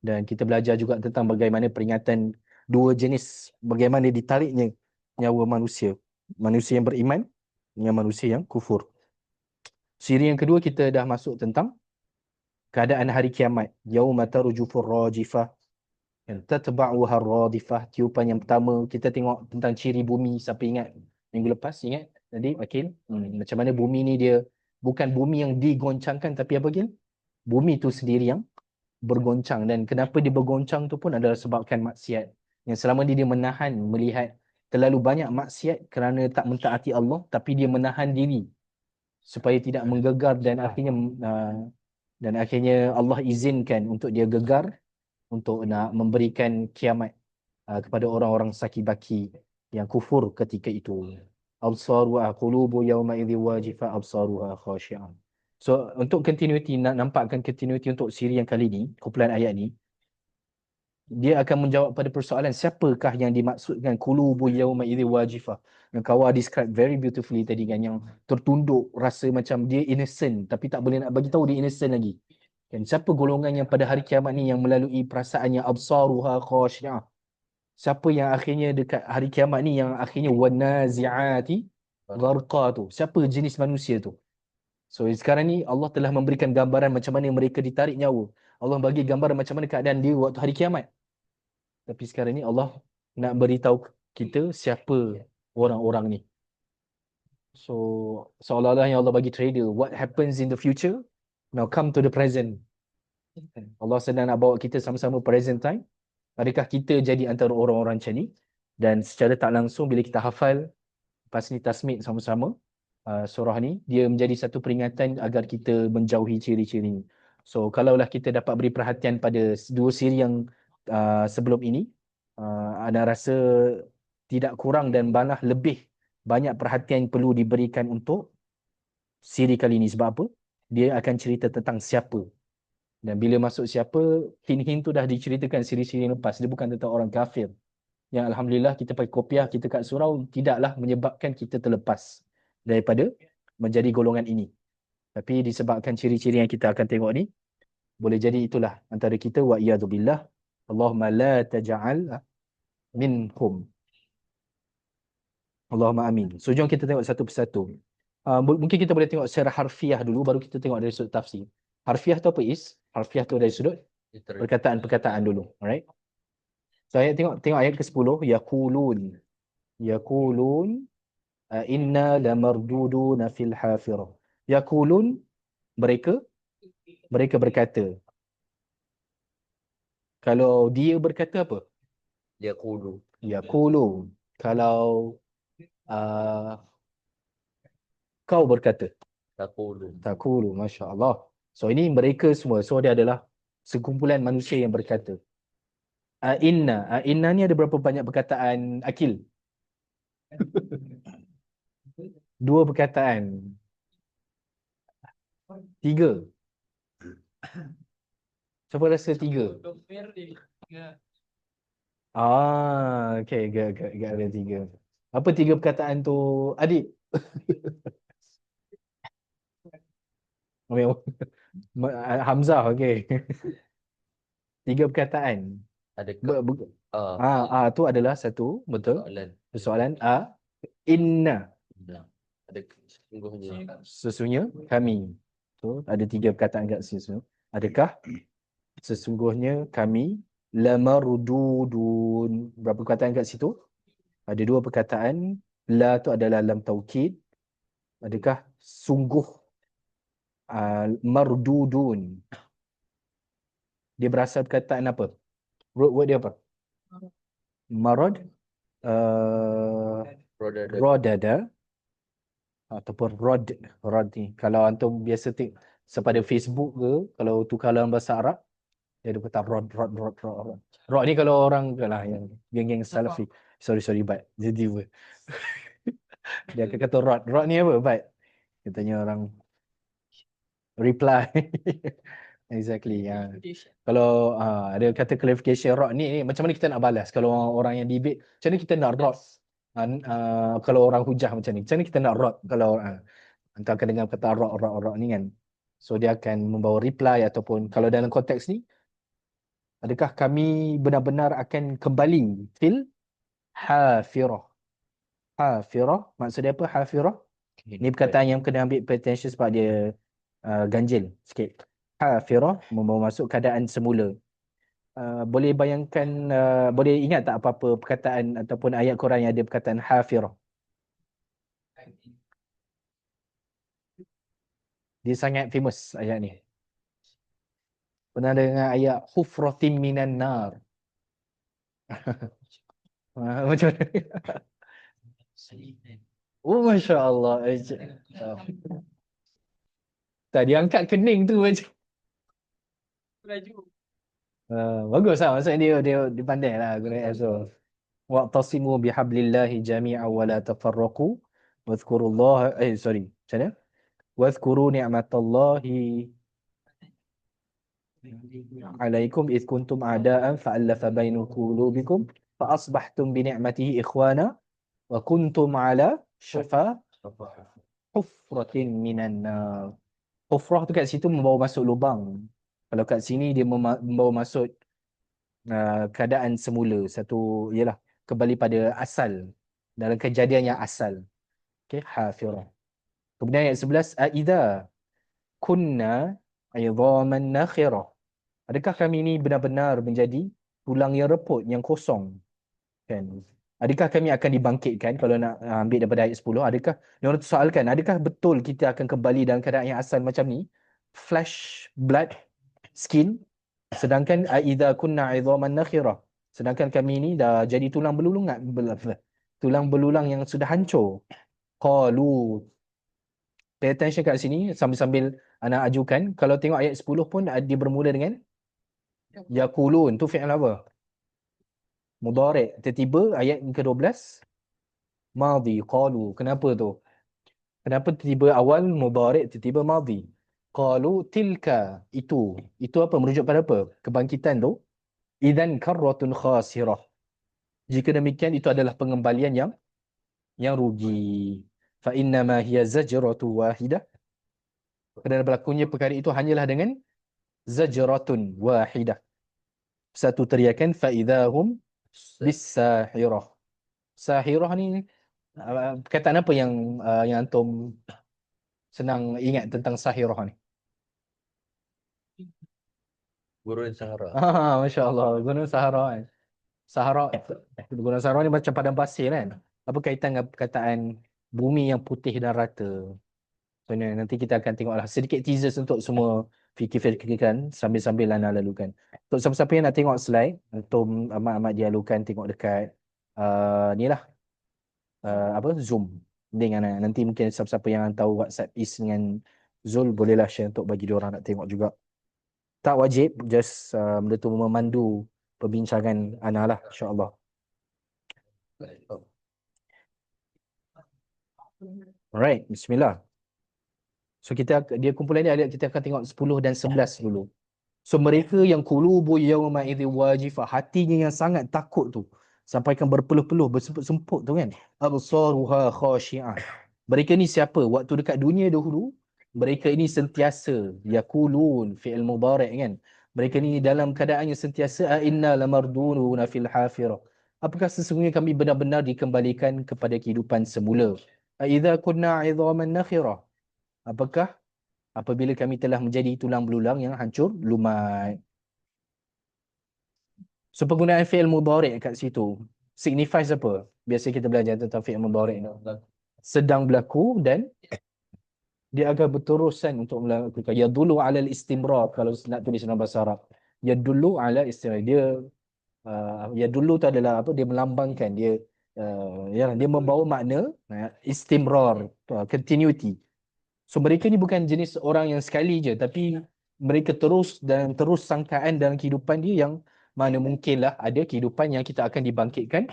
Dan kita belajar juga tentang bagaimana peringatan 2 jenis, bagaimana ditariknya nyawa manusia. Manusia yang beriman dengan manusia yang kufur. Siri yang kedua kita dah masuk tentang keadaan hari kiamat. Yauma tarjufur rajifah, tatba'uha radifah. Tiupan yang pertama kita tengok tentang ciri bumi. Siapa ingat minggu lepas? Ingat tadi Akil, macam mana bumi ni dia bukan bumi yang digoncangkan, tapi apa Akil? Bumi tu sendiri yang bergoncang. Dan kenapa dia bergoncang tu pun adalah sebabkan maksiat. Yang selama ni dia menahan melihat terlalu banyak maksiat kerana tak mentaati Allah, tapi dia menahan diri supaya tidak menggegar, dan akhirnya Allah izinkan untuk dia gegar untuk nak memberikan kiamat kepada orang-orang saki-baki yang kufur ketika itu. Absaruha qulubu yawma idzi wajifa absaruha khashi'an. So untuk continuity, nak nampakkan continuity untuk siri yang kali ni, kumpulan ayat ni, dia akan menjawab pada persoalan siapakah yang dimaksudkan qulubu yawma idzi wajifah. Yang Kawa describe very beautifully tadi kan, yang tertunduk, rasa macam dia innocent tapi tak boleh nak bagi tahu dia innocent lagi. Kan siapa golongan yang pada hari kiamat ni yang melalui perasaannya absaruha khashi'ah. Siapa yang akhirnya dekat hari kiamat ni yang akhirnya wanazi'ati gharqa tu. Siapa jenis manusia tu? So sekarang ni Allah telah memberikan gambaran macam mana mereka ditarik nyawa. Allah bagi gambaran macam mana keadaan dia waktu hari kiamat. Tapi sekarang ni Allah nak beritahu kita siapa orang-orang ni. So seolah-olah yang Allah bagi trader, what happens in the future now come to the present. Allah sedang nak bawa kita sama-sama present time. Adakah kita jadi antara orang-orang macam ni? Dan secara tak langsung bila kita hafal lepas ni tasmid sama-sama surah ni, dia menjadi satu peringatan agar kita menjauhi ciri-ciri ni. So kalaulah kita dapat beri perhatian pada dua siri yang sebelum ini, Ana rasa tidak kurang dan malah lebih banyak perhatian perlu diberikan untuk siri kali ini. Sebab apa? Dia akan cerita tentang siapa. Dan bila masuk siapa, hin-hin tu dah diceritakan siri-siri lepas. Dia bukan tentang orang kafir. Yang Alhamdulillah kita pakai kopiah, kita kat surau, tidaklah menyebabkan kita terlepas daripada menjadi golongan ini. Tapi disebabkan ciri-ciri yang kita akan tengok ni, boleh jadi itulah antara kita, wa iyadzubillah. Allahumma la taj'al minhum. Allahumma amin. So jom kita tengok satu persatu. Mungkin kita boleh tengok secara harfiah dulu, baru kita tengok dari sudut tafsir. Harfiah tu apa is? Harfiah tu dari sudut perkataan-perkataan dulu. Alright. So ayat tengok ayat ke-10, yaqulun. Yaqulun inna lamarduduna fil hafirah. Yaqulun, mereka berkata. Kalau dia berkata apa? Yaqulu. Yaqulu. Kalau kau berkata. Taqulu. Taqulu, masya-Allah. So ini mereka semua. So dia adalah sekumpulan manusia yang berkata. Inna ni ada berapa banyak perkataan Akil? Dua perkataan. 3. Siapa rasa 3? Okay, ada 3. Apa 3 perkataan tu, adik? Hamzah, okay. 3 perkataan. Adakah Tu adalah satu, betul. Soalan inna. Adakah Sesungguhnya kami. So ada 3 perkataan kat situ. Adakah sesungguhnya kami lamardudun. Berapa perkataan kat situ? Ada 2 perkataan. La tu adalah lam taukid. Adakah sungguh mardudun. Dia berasal perkataan apa? Root word dia apa? Marad. Rodada. Ataupun rod ni. Kalau antum biasa sepada Facebook ke, kalau tukar dalam bahasa Arab, dia ada kata rod. Rod ni kalau orang lah yang geng-geng Salafi. Sorry but jadi apa? Dia akan kata rod. Rod ni apa? But katanya orang reply. Exactly. Kalau ada kata clarification rod ni macam mana kita nak balas kalau orang yang debate, macam mana kita nak rod? Kalau orang hujah macam ni, macam mana kita nak rod kalau antara akan dengar kata rod ni kan. So dia akan membawa reply, ataupun kalau dalam konteks ni, adakah kami benar-benar akan kembali fil hafirah. Hafirah maksud dia apa? Hafirah ni perkataan yang kena ambil attention sebab dia ganjil sikit. Hafirah membawa masuk keadaan semula. Boleh bayangkan, boleh ingat tak apa-apa perkataan ataupun ayat Quran yang ada perkataan hafirah? Dia sangat famous ayat ni. Pernah dengar ayat hufratin minan nar? Macam mana? Oh, Masya Allah. Tak, dia angkat kening tu macam. Bagus lah. Maksudnya dia pandai lah guna ayat tu. Wa'tasimu bihablillahi jami'an wa la tafarraqu. Wadhkurullaha. Sorry. Macam mana? Wadhkuru ni'matallahi alaikum idh kuntum a'da'an fa'allafa baina qulubikum fa'asbahtum bi ni'matihi ikhwana wa kuntum ala syafa hufratin minan nar. Hufrah tu kat situ membawa masuk lubang. Kalau kat sini dia membawa masuk keadaan semula. Satu ialah kembali pada asal, dalam kejadian yang asal. Okey, hafirah. Kemudian ayat 11, aidza kunna idhaman nakhirah. Adakah kami ini benar-benar menjadi tulang yang reput, yang kosong? Kan? Adakah kami akan dibangkitkan? Kalau nak ambil daripada ayat 10, adakah dia orang soalkan, adakah betul kita akan kembali dalam keadaan yang asal macam ni? Flesh, blood, skin. Sedangkan aidza kunna idhaman nakhirah. Sedangkan kami ini dah jadi tulang belulang yang sudah hancur. Qalu. Pay attention kat sini sambil anak ajukan. Kalau tengok ayat 10 pun dia bermula dengan yaqulun. Tu fi'il apa? Mudhari'. Tiba-tiba ayat ke-12 madhi. Qalu. Kenapa tu? Kenapa tiba awal mudhari', tiba madhi? Qalu tilka. Itu apa? Merujuk pada apa? Kebangkitan tu. Idzan karratun khasirah. Jika demikian itu adalah pengembalian yang rugi. Fa innama hiya zajratu wahidah. Kerana berlakunya perkara itu hanyalah dengan zajratun wahidah. Satu teriakan fa idzahum bis-sahirah. Sahirah ni perkataan apa yang antum senang ingat tentang sahirah ni? Gurun Sahara. Masya-Allah, Gunung Sahara kan. Gunung Sahara ni macam padang pasir kan. Apa kaitan dengan perkataan bumi yang putih dan rata? So, nanti kita akan tengoklah sedikit teasers untuk semua fikir-fikir kan sambil-sambil Lana lalukan. Untuk siapa-siapa yang nak tengok slide, untuk amat-amat dialukan tengok dekat ni lah Zoom. Dengan nanti mungkin siapa-siapa yang tahu WhatsApp is dengan Zul bolehlah share untuk bagi dia orang nak tengok juga. Tak wajib, just benda tu memandu perbincangan Ana lah, insya-Allah. Alright, bismillah. So dia kumpulan ni kita akan tengok 10 dan 11 dulu. So mereka yang qulubu yawma idzi wajifah, hatinya yang sangat takut tu, sampaikan berpeluh-peluh, bersemput-semput tu kan. Absaruha khashi'ah. Mereka ni siapa? Waktu dekat dunia dahulu, mereka ini sentiasa yaqulun fi'il mudhari' kan. Mereka ni dalam keadaan yang sentiasa inna lamardununa fil hafirah. Apakah sesungguhnya kami benar-benar dikembalikan kepada kehidupan semula? Idza kunna 'idhaman nakhirah. Apakah apabila kami telah menjadi tulang belulang yang hancur lumat. So penggunaan fi'il mudhari' kat situ signifies apa? Biasa kita belajar tentang fi'il mudhari' ni. Sedang berlaku dan dia akan berterusan untuk melakukan. Yadullu 'ala al-istimrar kalau nak tulis dalam bahasa Arab. Yadullu 'ala istimrar. Dia yadullu tu adalah apa? Dia melambangkan, dia membawa makna istimrar, continuity. So mereka ni bukan jenis orang yang sekali je, tapi mereka terus sangkaan dalam kehidupan dia yang mana mungkinlah ada kehidupan yang kita akan dibangkitkan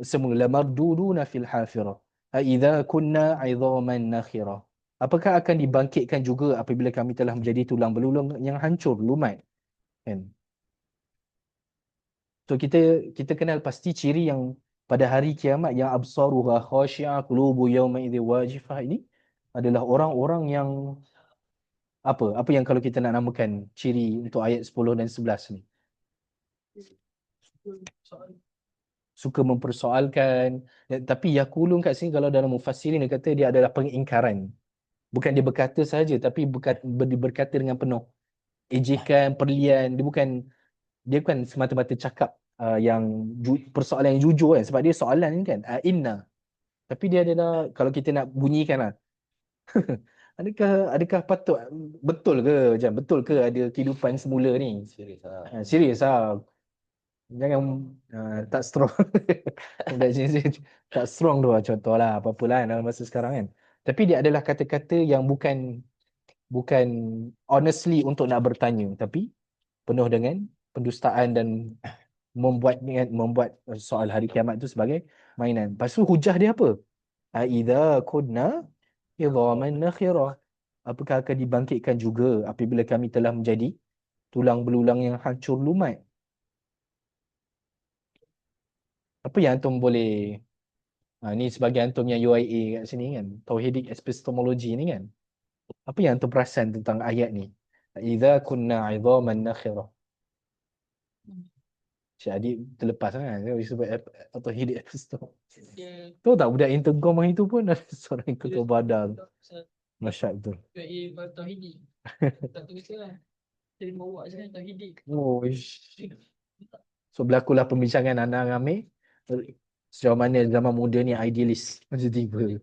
semula marduduna fil hafirah. Idza kunna 'idhaman nakhirah. Apakah akan dibangkitkan juga apabila kami telah menjadi tulang belulang yang hancur lumat? Kan? So kita kenal pasti ciri yang pada hari kiamat yang absaruha khashi'ah qulubu yawma idzi wajifah ini adalah orang-orang yang apa yang kalau kita nak namakan ciri untuk ayat 10 dan 11 ni? Suka mempersoalkan. Tapi yaqulun kat sini kalau dalam mufassirin dia kata dia adalah pengingkaran. Bukan dia berkata saja, tapi berkata dengan penuh ejekan, perlian. Dia bukan semata-mata cakap yang persoalan yang jujur kan, sebab dia soalan ni kan inna. Tapi dia adalah, kalau kita nak bunyikan lah adakah patut betul ke macam betul ke ada kehidupan semula ni? Serius lah. Jangan tak strong. Tak strong tu lah contoh lah apa-apalah dalam masa sekarang kan. Tapi dia adalah kata-kata yang bukan honestly untuk nak bertanya, tapi penuh dengan pendustaan dan membuat soal hari kiamat tu sebagai mainan. Lepas tu hujah dia apa? Aidza kunna idhaman nakhirah. Apakah akan dibangkitkan juga apabila kami telah menjadi tulang belulang yang hancur lumat? Apa yang antum boleh ni sebagai antum yang UIA kat sini kan, Tauhidik Epistemologi ni kan. Apa yang antum perasan tentang ayat ni? Idza kunna idhaman nakhirah. Cik Adik terlepas kan dia sebut Tauhidik Epistemologi. Dia Tahu tak budak intercom hari tu pun ada seorang ketua badan. Masyad betul. Tauhidi. Tak tulis lah. Jadi bawa je kan Tauhidi. Oh, ish. So berlakulah pembincangan anda dengan Amir sejauh mana zaman muda ni idealis macam tiba.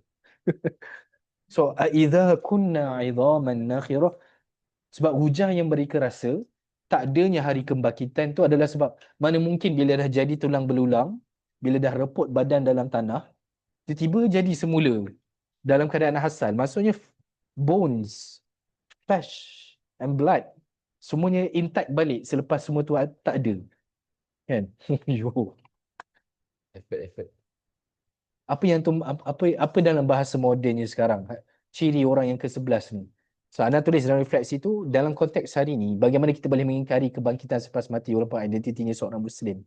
So idza kunna idhaman nakhirah, sebab hujah yang mereka rasa tak adanya hari kebangkitan tu adalah sebab mana mungkin bila dah jadi tulang belulang, bila dah reput badan dalam tanah, tiba-tiba jadi semula dalam keadaan asal. Maksudnya bones, flesh and blood semuanya intact balik selepas semua tu tak ada. Kan? Yo. Effort. Apa yang tu apa dalam bahasa modennya sekarang ciri orang yang ke-11 ni? So anda tulis dalam refleksi tu dalam konteks hari ni bagaimana kita boleh mengingkari kebangkitan selepas mati walaupun identitinya seorang Muslim.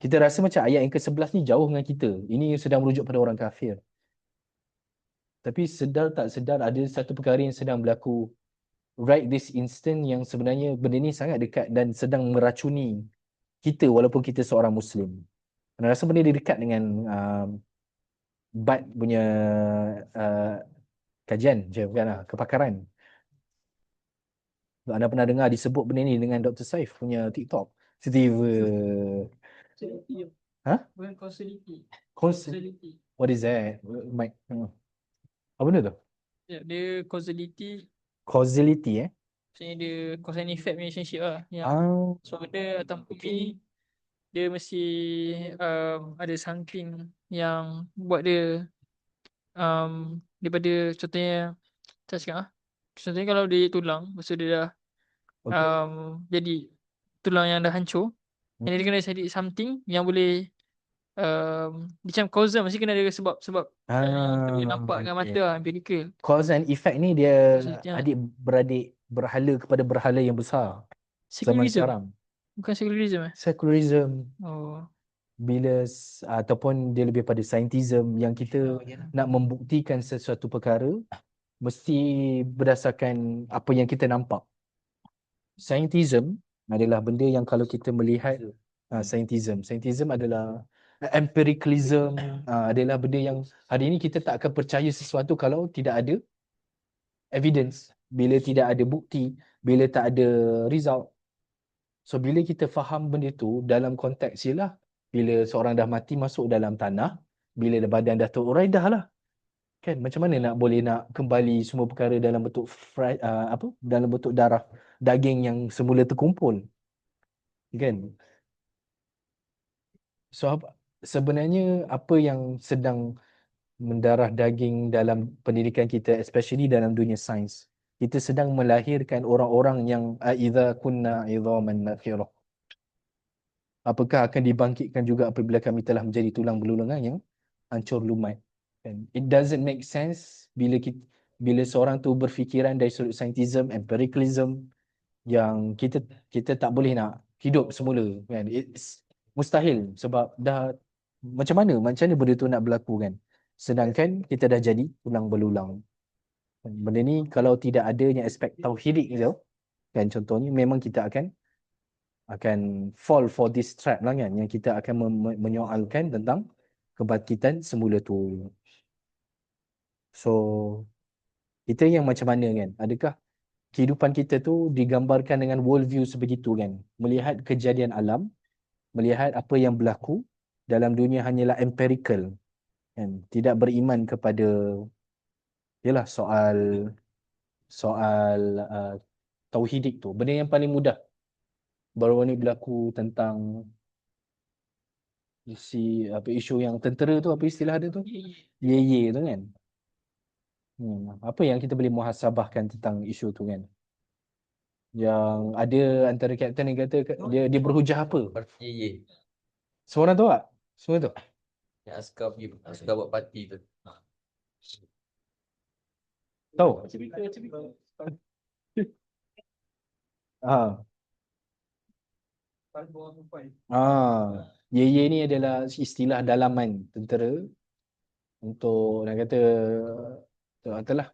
Kita rasa macam ayat yang ke-11 ni jauh dengan kita. Ini sedang merujuk pada orang kafir. Tapi sedar tak sedar ada satu perkara yang sedang berlaku right this instant yang sebenarnya benda ni sangat dekat dan sedang meracuni kita walaupun kita seorang Muslim. Anda rasa benda ni dekat dengan BAT punya kajian je, bukanlah kepakaran. Anda pernah dengar disebut benda ni dengan Dr. Saif punya TikTok? Tiba-tiba. Ha? Bukan causality. Causality. What is that? Mike. Apa benda tu? Ya, dia causality. Causality Maksudnya dia cause and effect relationship lah. Yang so benda atas bumi ni dia mesti ada something yang buat dia daripada contohnya saya cakap contohnya kalau dia tulang, lepas tu dia dah jadi tulang yang dah hancur, and dia kena cari something yang boleh macam cause mesti kena ada sebab yang boleh nampak dengan mata lah, empirical. Cause and effect ni dia adik-beradik berhala kepada berhala yang besar zaman sekarang. Bukan secularism Secularism. Oh. Bila ataupun dia lebih pada scientism yang kita nak membuktikan sesuatu perkara mesti berdasarkan apa yang kita nampak. Scientism adalah benda yang kalau kita melihat scientism adalah empiricalism, adalah benda yang hari ini kita tak akan percaya sesuatu kalau tidak ada evidence, bila tidak ada bukti, bila tak ada result. So bila kita faham benda tu dalam konteks ialah bila seorang dah mati masuk dalam tanah, bila badan dah terurai dah lah. Kan macam mana nak boleh nak kembali semua perkara dalam bentuk dalam bentuk darah daging yang semula terkumpul. Kan? So sebenarnya apa yang sedang mendarah daging dalam pendidikan kita, especially dalam dunia sains, kita sedang melahirkan orang-orang yang idza kunna idhaman nakhirah. Apakah akan dibangkitkan juga apabila kami telah menjadi tulang belulang yang hancur lumat. It doesn't make sense bila seorang tu berfikiran dari sudut scientism, empiricalism yang kita tak boleh nak hidup semula kan. It's mustahil sebab dah macam mana benda tu nak berlaku kan. Sedangkan kita dah jadi tulang belulang. Benda ni kalau tidak adanya aspek tauhidik tu kan, contohnya memang kita akan fall for this trap lah kan, yang kita akan menyoalkan tentang kebangkitan semula tu. So kita yang macam mana kan, adakah kehidupan kita tu digambarkan dengan worldview sebegitu kan, melihat kejadian alam, melihat apa yang berlaku dalam dunia hanyalah empirical kan, tidak beriman kepada soal soal tauhidik tu. Benda yang paling mudah. Baru ni berlaku tentang isu yang tentera tu, apa istilah dia tu? Ye tu kan. Apa yang kita boleh muhasabahkan tentang isu tu kan? Yang ada antara kapten yang kata dia berhujah apa? Parti Semua orang tahu tak? Semua tu. yang askar buat parti tu. Tahu? Ah. Ye ni adalah istilah dalaman tentera untuk nak kata katalah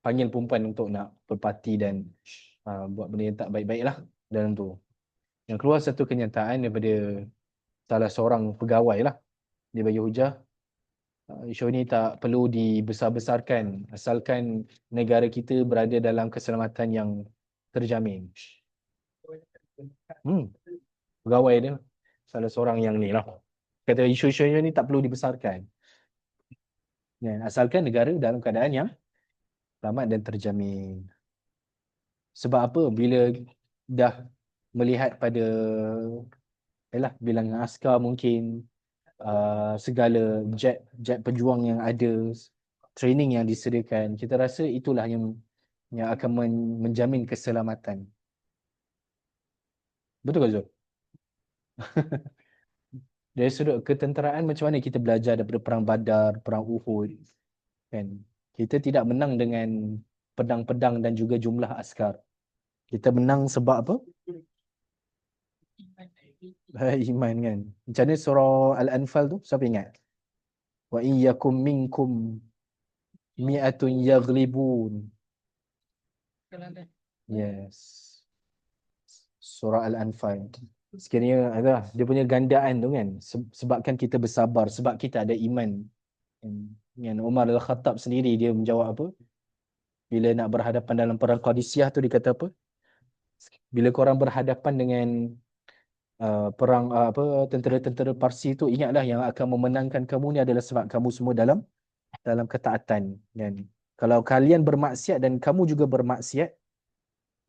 panggil perempuan untuk nak berparti dan buat benda yang tak baik-baik lah dalam tu. Yang keluar satu kenyataan daripada salah seorang pegawai lah. Dia bagi hujah isu ni tak perlu dibesar-besarkan asalkan negara kita berada dalam keselamatan yang terjamin. Pegawai dia salah seorang yang ni lah. Kata isu-isu ni tak perlu dibesarkan. Ya, asalkan negara dalam keadaan yang selamat dan terjamin. Sebab apa? Bila dah melihat pada bilangan askar mungkin segala jet pejuang yang ada, training yang disediakan, kita rasa itulah yang akan menjamin keselamatan. Betul ke Zul? Dari sudut ketenteraan, macam mana kita belajar daripada perang Badar, perang Uhud kan? Kita tidak menang dengan pedang-pedang dan juga jumlah askar. Kita menang sebab apa? Iman kan. Macam mana surah Al-Anfal tu? Siapa ingat? Wa iyyakum minkum mi'atun yaghlibun. Yes. Surah Al-Anfal. Sekiranya dia punya gandaan tu kan, sebabkan kita bersabar, sebab kita ada iman. Yang Umar Al-Khattab sendiri dia menjawab apa? Bila nak berhadapan dalam perang Qadisiyah tu dia kata apa? Bila korang berhadapan dengan perang tentera-tentera Parsi tu, ingatlah yang akan memenangkan kamu ni adalah sebab kamu semua dalam ketaatan kan. Kalau kalian bermaksiat dan kamu juga bermaksiat,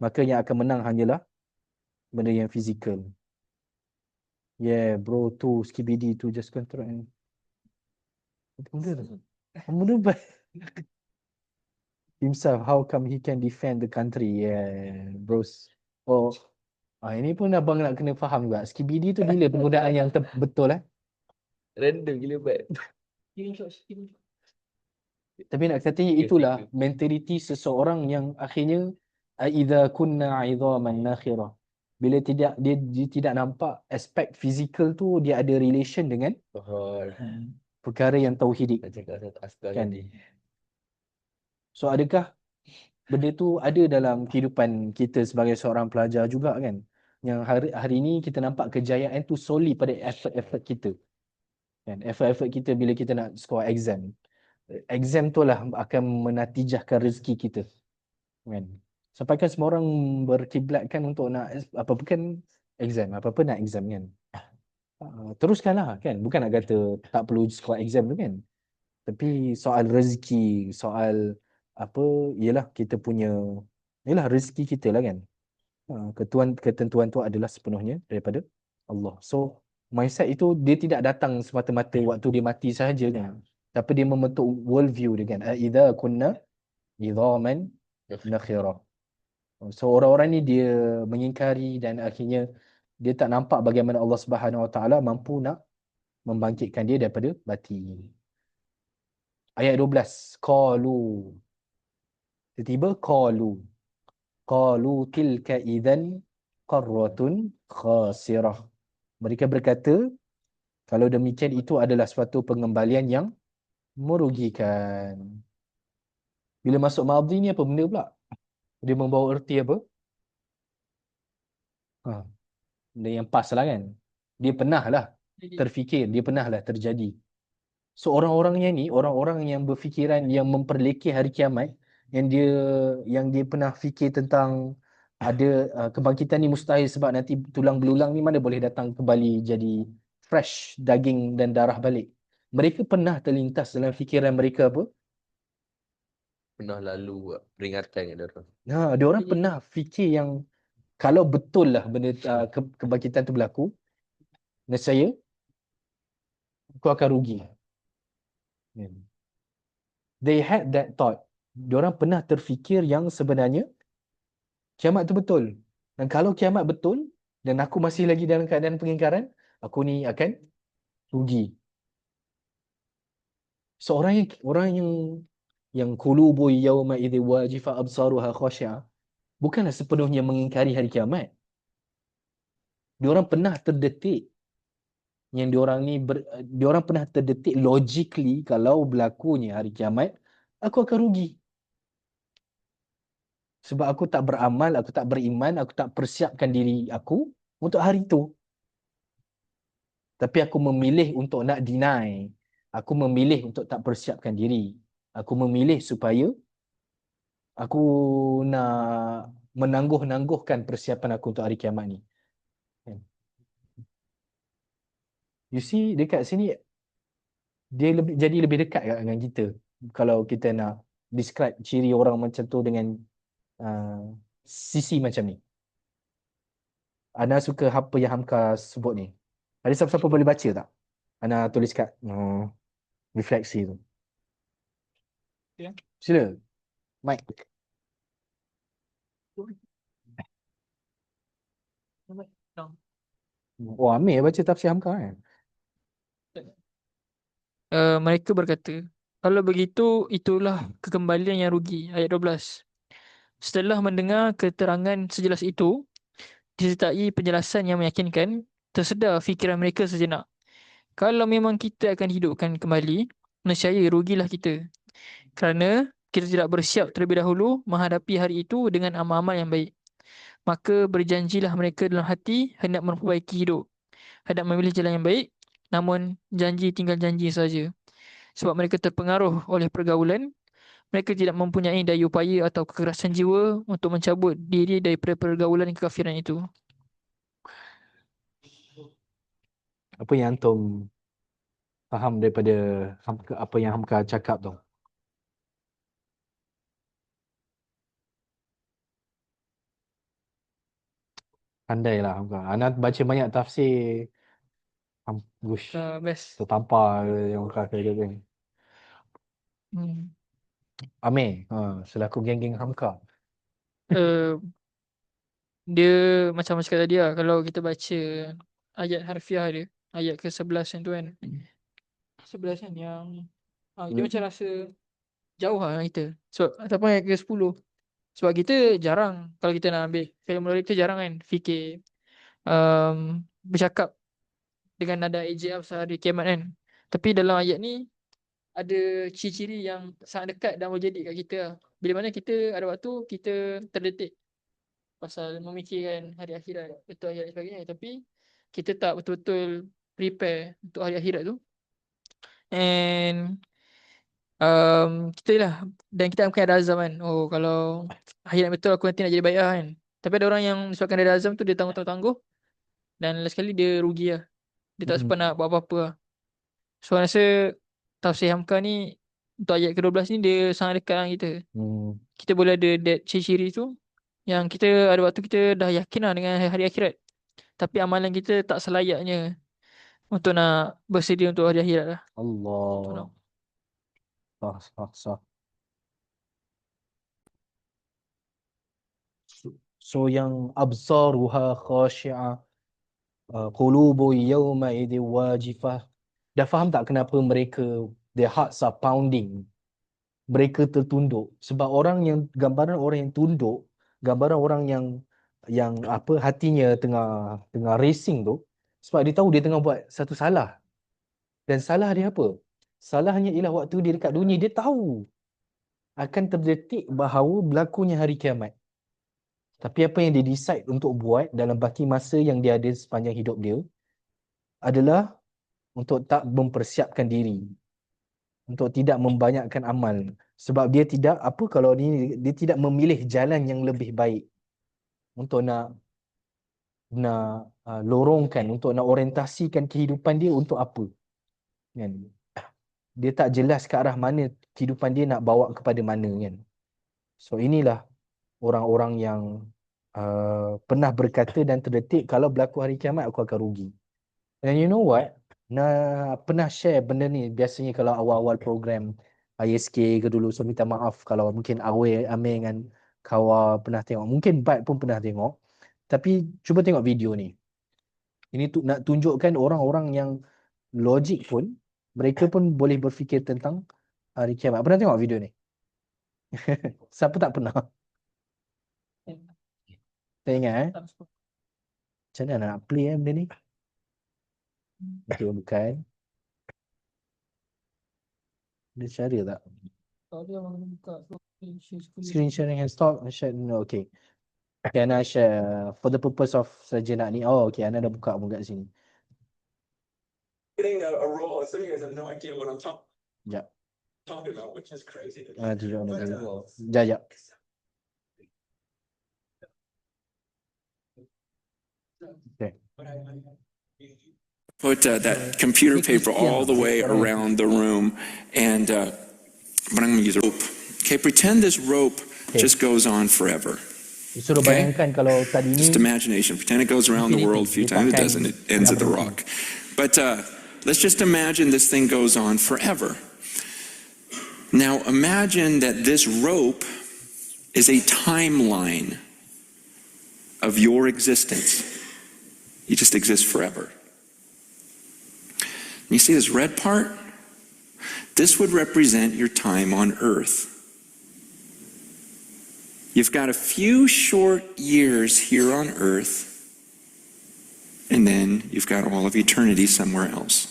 maka yang akan menang hanyalah benda yang fizikal. Yeah, bro, tu skibidi tu just control and benda himself, how come he can defend the country? Yeah, bros. Oh, ini pun abang nak kena faham juga. Skibidi tu bila penggunaan yang betul Random gila bat. Tapi nak katanya itulah mentaliti seseorang yang akhirnya idza kunna 'idhaman nakhirah. Bila dia tidak nampak aspek fizikal tu dia ada relation dengan perkara yang tauhidik. Kan? So adakah benda tu ada dalam kehidupan kita sebagai seorang pelajar juga kan? Yang hari ini kita nampak kejayaan tu solely pada effort kita. Kan? Effort kita bila kita nak score exam. Exam tu lah akan menatijahkan rezeki kita. Kan? Sampaikan semua orang berkiblatkan untuk nak apa-apa kan exam, apa-apa nak exam kan. Teruskanlah kan. Bukan nak kata tak perlu score exam tu kan. Tapi soal rezeki, soal apa, ialah kita punya, ialah rezeki kita lah kan. Ketentuan tu adalah sepenuhnya daripada Allah. So mindset itu dia tidak datang semata-mata waktu dia mati sahaja kan. Tapi dia membentuk world view dia kan. Idza kunna idhaman nakhirah. So orang-orang ni dia mengingkari dan akhirnya dia tak nampak bagaimana Allah Subhanahu Wa Taala mampu nak membangkitkan dia daripada mati. Ayat 12, qalu. Tiba-tiba qalu tilka idzan qarratun khasirah. Mereka berkata kalau demikian itu adalah suatu pengembalian yang merugikan. Bila masuk madhi ni apa benda pula? Dia membawa erti apa? Benda yang pas lah kan. Dia pernah lah terfikir, dia pernah lah terjadi. So orang-orangnya ni, orang-orang yang berfikiran yang memperlekeh hari kiamat, yang dia pernah fikir tentang ada kebangkitan ni mustahil sebab nanti tulang belulang ni mana boleh datang kembali jadi fresh daging dan darah balik. Mereka pernah terlintas dalam fikiran mereka apa? pernah lalu peringatan kat diorang. Dia orang pernah fikir yang kalau betul lah benda kebangkitan tu berlaku, nescaya aku akan rugi. Kan? They had that thought. Diorang pernah terfikir yang sebenarnya kiamat tu betul. Dan kalau kiamat betul dan aku masih lagi dalam keadaan pengingkaran, aku ni akan rugi. Seorang yang qulubu yawma idzi wajifa absaruha khashi'ah bukanlah sepenuhnya mengingkari hari kiamat. Diorang pernah terdetik yang diorang pernah terdetik logically kalau berlakunya hari kiamat, aku akan rugi. Sebab aku tak beramal, aku tak beriman, aku tak persiapkan diri aku untuk hari itu. Tapi aku memilih untuk nak deny. Aku memilih untuk tak persiapkan diri. Aku memilih supaya aku nak menangguh-nangguhkan persiapan aku untuk hari kiamat ni. Kan? You see, dekat sini dia jadi lebih dekat dengan kita. Kalau kita nak describe ciri orang macam tu dengan sisi macam ni. Ana suka apa yang Hamka sebut ni. Ada siapa-siapa boleh baca tak? Ana tulis kat refleksi tu. Ya. Sila. Mike. Oh, Amir baca tafsir Hamka kan? Mereka berkata, kalau begitu, itulah kekembalian yang rugi. Ayat 12. Setelah mendengar keterangan sejelas itu, disertai penjelasan yang meyakinkan, tersedar fikiran mereka sejenak. Kalau memang kita akan hidupkan kembali, nescaya rugilah kita. Kerana kita tidak bersiap terlebih dahulu menghadapi hari itu dengan amal-amal yang baik. Maka berjanjilah mereka dalam hati hendak memperbaiki hidup, hendak memilih jalan yang baik, namun janji tinggal janji saja. Sebab mereka terpengaruh oleh pergaulan, mereka tidak mempunyai daya upaya atau kekerasan jiwa untuk mencabut diri daripada pergaulan kekafiran itu. Apa yang antum faham daripada apa yang Hamka cakap tu? Pandailah Hamka. Ana baca banyak tafsir. Gush, Best. tertampar yang Hamka kata ni. Amir, selaku geng-geng Hamka. Dia macam cakap tadi lah, kalau kita baca ayat harfiah dia, ayat ke-11 yang tu kan, 11 kan yang dia macam rasa jauh lah dengan kita. Sebab ataupun ayat ke-10, sebab kita jarang, kalau kita nak ambil film menarik, kita jarang kan fikir bercakap dengan nada ejek pasal hari kiamat kan. Tapi dalam ayat ni ada ciri-ciri yang sangat dekat dan berjadi kat kita lah. Bila mana kita ada waktu kita terdetik pasal memikirkan hari akhirat, betul akhirat dan sebagainya, tapi kita tak betul-betul prepare untuk hari akhirat tu. And kita lah, dan kita mungkin ada azam kan, oh kalau akhirat betul aku nanti nak jadi baik lah kan. Tapi ada orang yang sebabkan dia ada azam tu, dia tangguh-tangguh dan last kali dia rugi lah. Dia tak sempat nak buat apa-apa lah. So saya rasa tafsir Hamka ni untuk ayat ke-12 ni dia sangat dekat dengan kita. Kita boleh ada that ciri-ciri tu yang kita ada waktu kita dah yakin lah dengan hari akhirat, tapi amalan kita tak selayaknya untuk nak bersedia untuk hari akhirat lah. Allah. Sah. So yang absaruha khashi'ah, qulubu yawma idzi wajifah. Dah faham tak kenapa mereka, their hearts are pounding? Mereka tertunduk. Sebab gambaran orang yang tunduk, gambaran orang yang apa, hatinya tengah racing tu, sebab dia tahu dia tengah buat satu salah. Dan salah dia apa? Salahnya ialah waktu dia dekat dunia, dia tahu akan terdetik bahawa berlakunya hari kiamat. Tapi apa yang dia decide untuk buat dalam baki masa yang dia ada sepanjang hidup dia adalah untuk tak mempersiapkan diri, untuk tidak membanyakkan amal. Sebab dia tidak, dia tidak memilih jalan yang lebih baik untuk nak lorongkan, untuk nak orientasikan kehidupan dia untuk apa. Kan? Dia tak jelas ke arah mana kehidupan dia nak bawa kepada mana kan. So inilah orang-orang yang pernah berkata dan terdetik kalau berlaku hari kiamat aku akan rugi. And you know what? Pernah share benda ni biasanya kalau awal-awal program ISK ke dulu. So minta maaf kalau mungkin Amir dengan Kawa pernah tengok. Mungkin Bat pun pernah tengok. Tapi cuba tengok video ni. Ini nak tunjukkan orang-orang yang logik pun, mereka pun boleh berfikir tentang hari kiamat. Pernah tengok video ni? Siapa tak pernah? Tak ingat Macam mana nak play benda ni? Betul bukan? Ada cara tak? Kalau dia orang buka Screen sharing and stop. Share, no, okay. Okay, Ana share for the purpose of saja nak ni. Oh, okay. Ana dah buka pun kat sini. Getting a role, some of you guys have no idea what I'm Sekejap. talking about, which is crazy. Tunjuk Ana dulu. Sekejap. Okay. Put that computer paper all the way around the room, and but I'm going to use a rope. Okay, pretend this rope just goes on forever. Disuruh Okay. bayangkan kalau tadi ni Just imagination. Pretend it goes around the world a few times. It doesn't. It ends at the rock. But let's just imagine this thing goes on forever. Now imagine that this rope is a timeline of your existence. You just exist forever. And you see this red part? This would represent your time on earth. You've got a few short years here on earth, and then you've got all of eternity somewhere else.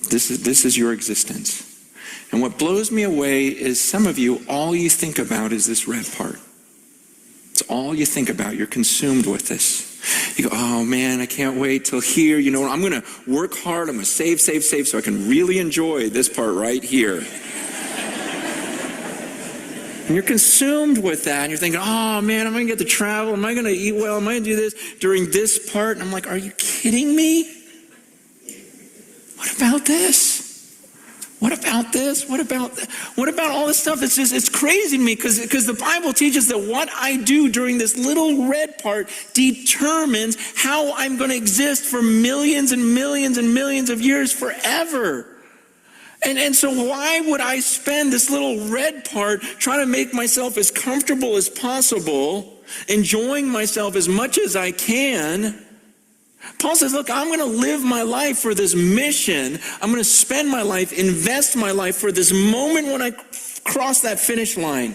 This is your existence. And what blows me away is some of you, all you think about is this red part. It's all you think about. You're consumed with this. You go, oh man, I can't wait till here. You know, I'm going to work hard. I'm going to save so I can really enjoy this part right here. And you're consumed with that. And you're thinking, oh man, am I going to get to travel? Am I going to eat well? Am I going to do this during this part? And I'm like, are you kidding me? What about this? What about this? What about all this stuff? It's crazy to me because the Bible teaches that what I do during this little red part determines how I'm going to exist for millions and millions and millions of years forever. And so why would I spend this little red part trying to make myself as comfortable as possible, enjoying myself as much as I can? Paul says, look, I'm going to live my life for this mission. I'm going to spend my life, invest my life for this moment when I cross that finish line.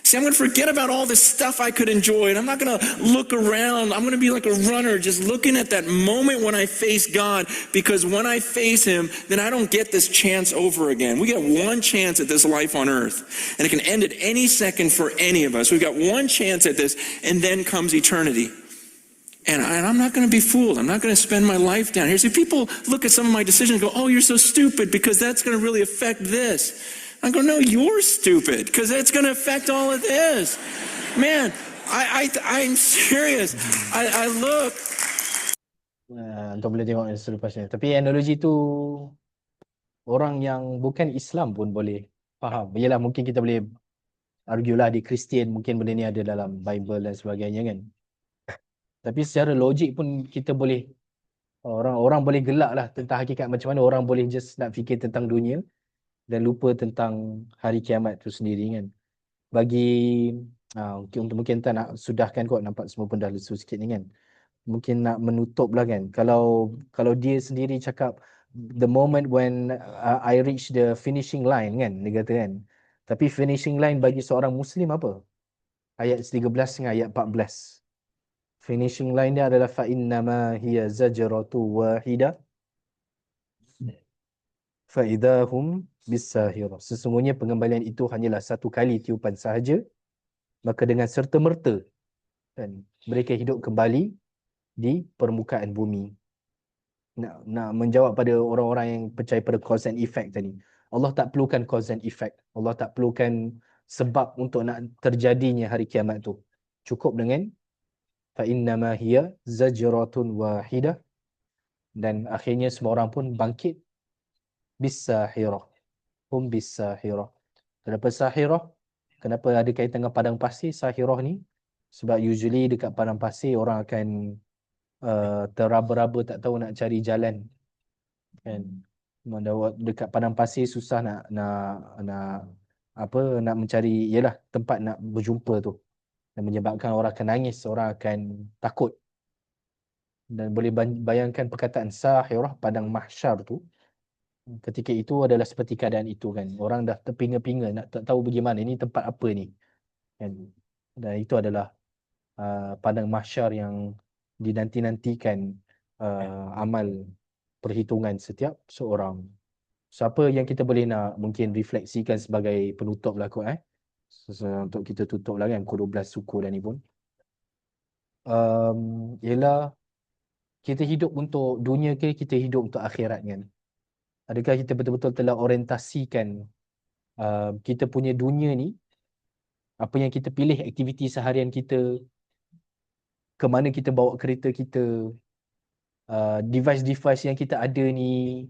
See, I'm going to forget about all this stuff I could enjoy, and I'm not going to look around. I'm going to be like a runner, just looking at that moment when I face God, because when I face Him, then I don't get this chance over again. We get one chance at this life on earth, and it can end at any second for any of us. We've got one chance at this, and then comes eternity. And I'm not going to be fooled. I'm not going to spend my life down here. See, people look at some of my decisions and go, oh, you're so stupid because that's going to really affect this. I go, no, you're stupid because it's going to affect all of this. Man, I'm serious. I look. Untuk boleh tengok selepas ni. Tapi analogi tu orang yang bukan Islam pun boleh faham. Yelah, mungkin kita boleh argue lah di Kristian, mungkin benda ni ada dalam Bible dan sebagainya kan. Tapi secara logik pun kita boleh, orang boleh gelak lah tentang hakikat macam mana orang boleh just nak fikir tentang dunia dan lupa tentang hari kiamat tu sendiri kan. Bagi mungkin tak nak sudahkan kot, nampak semua pun dah lesu sikit ni kan. Mungkin nak menutup lah kan. Kalau dia sendiri cakap the moment when I reach the finishing line kan, dia kata kan. Tapi finishing line bagi seorang Muslim apa? Ayat 13 dengan ayat 14. Finishing line dia adalah فَإِنَّمَا هِيَ زَجْرَةُ وَاحِدَةٌ فَإِذَا هُمْ بِالسَّاهِرَةِ. Sesungguhnya pengembalian itu hanyalah satu kali tiupan sahaja, maka dengan serta-merta dan mereka hidup kembali di permukaan bumi. Nak menjawab pada orang-orang yang percaya pada cause and effect tadi. Allah tak perlukan cause and effect. Allah tak perlukan sebab untuk nak terjadinya hari kiamat tu. Cukup dengan فَإِنَّمَا هِيَ زَجْرَةٌ وَاحِدَةٌ, dan akhirnya semua orang pun bangkit bis-sahirah. Hum bis-sahirah. Terdapat sahirah, Kenapa ada kaitan dengan padang pasir Sahirah ni? Sebab usually dekat padang pasir orang akan teraba-raba tak tahu nak cari jalan, kan. Dekat padang pasir susah nak mencari, ialah tempat nak berjumpa tu, dan menyebabkan orang akan nangis, orang akan takut. Dan boleh bayangkan perkataan Sahirah, padang mahsyar tu, ketika itu adalah seperti keadaan itu, kan. Orang dah terpinga-pinga nak tak tahu bagaimana ini tempat apa ni, kan. Dan itu adalah padang mahsyar yang dinanti-nantikan amal perhitungan setiap seorang. Siapa yang kita boleh nak mungkin refleksikan sebagai penutup lah kot, untuk kita tutup lah, kan, pukul 12 suku dah ni pun. Ialah kita hidup untuk dunia ke kita hidup untuk akhirat, kan? Adakah kita betul-betul telah orientasikan kita punya dunia ni, apa yang kita pilih aktiviti seharian kita, ke mana kita bawa kereta kita, device-device yang kita ada ni,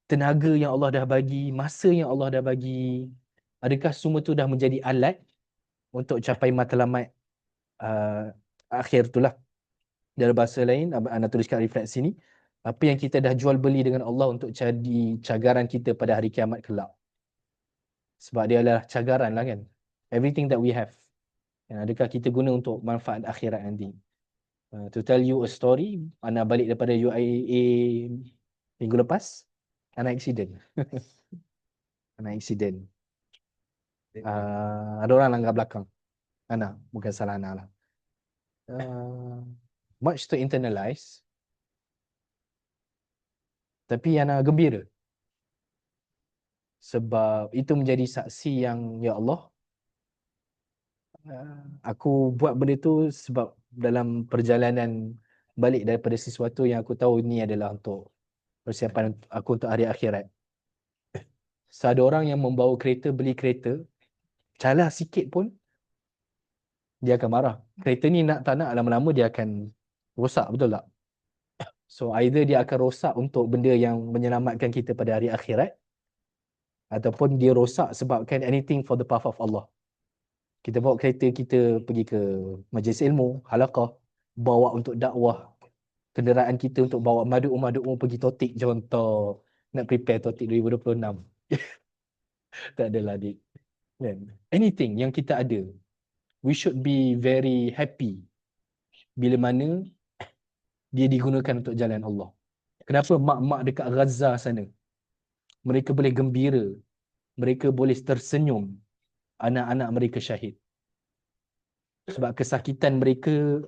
tenaga yang Allah dah bagi, masa yang Allah dah bagi, adakah semua tu dah menjadi alat untuk capai matlamat akhir tu lah. Dalam bahasa lain, anda tuliskan refleksi ni, apa yang kita dah jual beli dengan Allah untuk jadi cagaran kita pada hari kiamat kelak. Sebab dia adalah cagaran lah, kan. Everything that we have, adakah kita guna untuk manfaat akhirat nanti. To tell you a story, Ana balik daripada UIA minggu lepas, Ana accident. Ana accident. Ada orang langgar belakang Ana, bukan salah Ana lah. Much to internalize, tapi Ana gembira sebab itu menjadi saksi yang, ya Allah, aku buat benda tu sebab dalam perjalanan balik daripada sesuatu yang aku tahu ini adalah untuk persiapan aku untuk hari akhirat. Ada orang yang membawa kereta, beli kereta, calah sikit pun dia akan marah. Kereta ni tak nak, lama-lama dia akan rosak, betul tak? So either dia akan rosak untuk benda yang menyelamatkan kita pada hari akhirat, ataupun dia rosak sebabkan anything for the path of Allah. Kita bawa kereta kita pergi ke majlis ilmu, halaqah, bawa untuk dakwah, kenderaan kita untuk bawa madu pergi totik contoh, nak prepare totik 2026. Tak adalah, dik. Anything yang kita ada, we should be very happy bila mana dia digunakan untuk jalan Allah. Kenapa mak-mak dekat Gaza sana, mereka boleh gembira, mereka boleh tersenyum, anak-anak mereka syahid? Sebab kesakitan mereka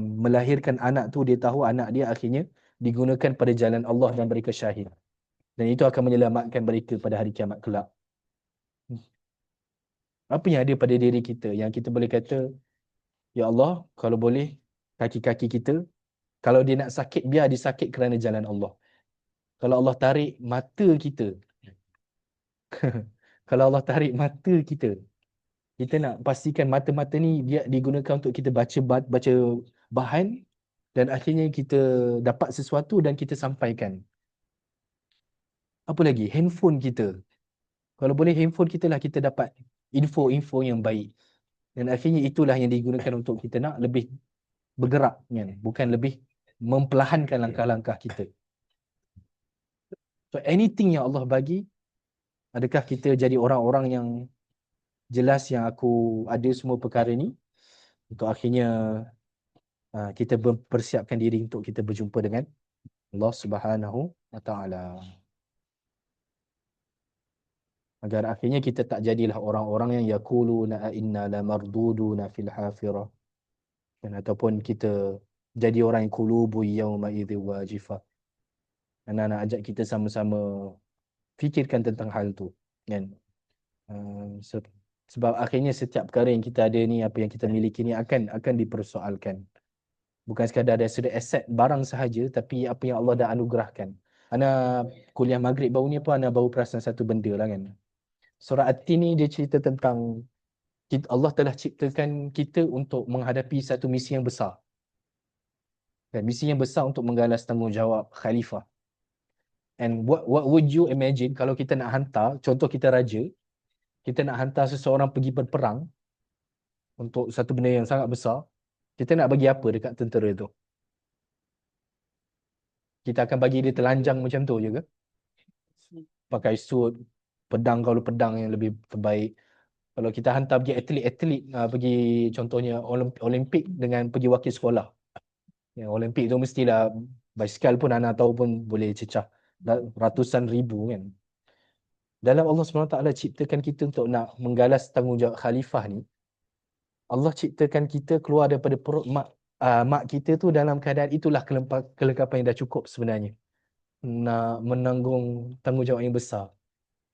melahirkan anak tu, dia tahu anak dia akhirnya digunakan pada jalan Allah dan mereka syahid. Dan itu akan menyelamatkan mereka pada hari kiamat kelak. Apa yang ada pada diri kita yang kita boleh kata, ya Allah, kalau boleh kaki-kaki kita, kalau dia nak sakit, biar dia sakit kerana jalan Allah. Kalau Allah tarik mata kita, kalau Allah tarik mata kita, kita nak pastikan mata-mata ni dia digunakan untuk kita baca bahan, dan akhirnya kita dapat sesuatu dan kita sampaikan. Apa lagi? Handphone kita. Kalau boleh handphone kita lah kita dapat info-info yang baik. Dan akhirnya itulah yang digunakan untuk kita nak lebih bergerak, kan? Bukan lebih memperlahankan langkah-langkah kita. So anything yang Allah bagi, adakah kita jadi orang-orang yang jelas yang aku ada semua perkara ni, untuk akhirnya kita mempersiapkan diri untuk kita berjumpa dengan Allah Subhanahu wa Ta'ala. Agar akhirnya kita tak jadilah orang-orang yang yaquluna a inna la marduduna fil hafirah, dan ataupun kita jadi orang yang qulubu yawma idzi wajifah. Anak-anak ajak kita sama-sama fikirkan tentang hal tu, kan? Sebab akhirnya setiap perkara yang kita ada ni, apa yang kita miliki ni akan dipersoalkan. Bukan sekadar dari sudut aset barang sahaja, tapi apa yang Allah dah anugerahkan. Ana kuliah maghrib baru ni ana baru perasan satu benda lah, kan. Surah At-Tin ni dia cerita tentang Allah telah ciptakan kita untuk menghadapi satu misi yang besar. Dan misi yang besar untuk menggalas tanggungjawab khalifah. And what would you imagine kalau kita nak hantar, contoh kita raja, kita nak hantar seseorang pergi berperang untuk satu benda yang sangat besar, kita nak bagi apa dekat tentera tu? Kita akan bagi dia telanjang macam tu je ke? Pakai suit, pedang kalau pedang yang lebih terbaik. Kalau kita hantar pergi atlet-atlet, pergi contohnya Olimpik dengan pergi wakil sekolah. Yang Olimpik tu mestilah basikal pun anak tahu pun boleh cecah ratusan ribu kan. Dalam Allah SWT ciptakan kita untuk nak menggalas tanggungjawab khalifah ni, Allah ciptakan kita keluar daripada perut mak kita tu dalam keadaan itulah kelengkapan yang dah cukup sebenarnya. Nak menanggung tanggungjawab yang besar.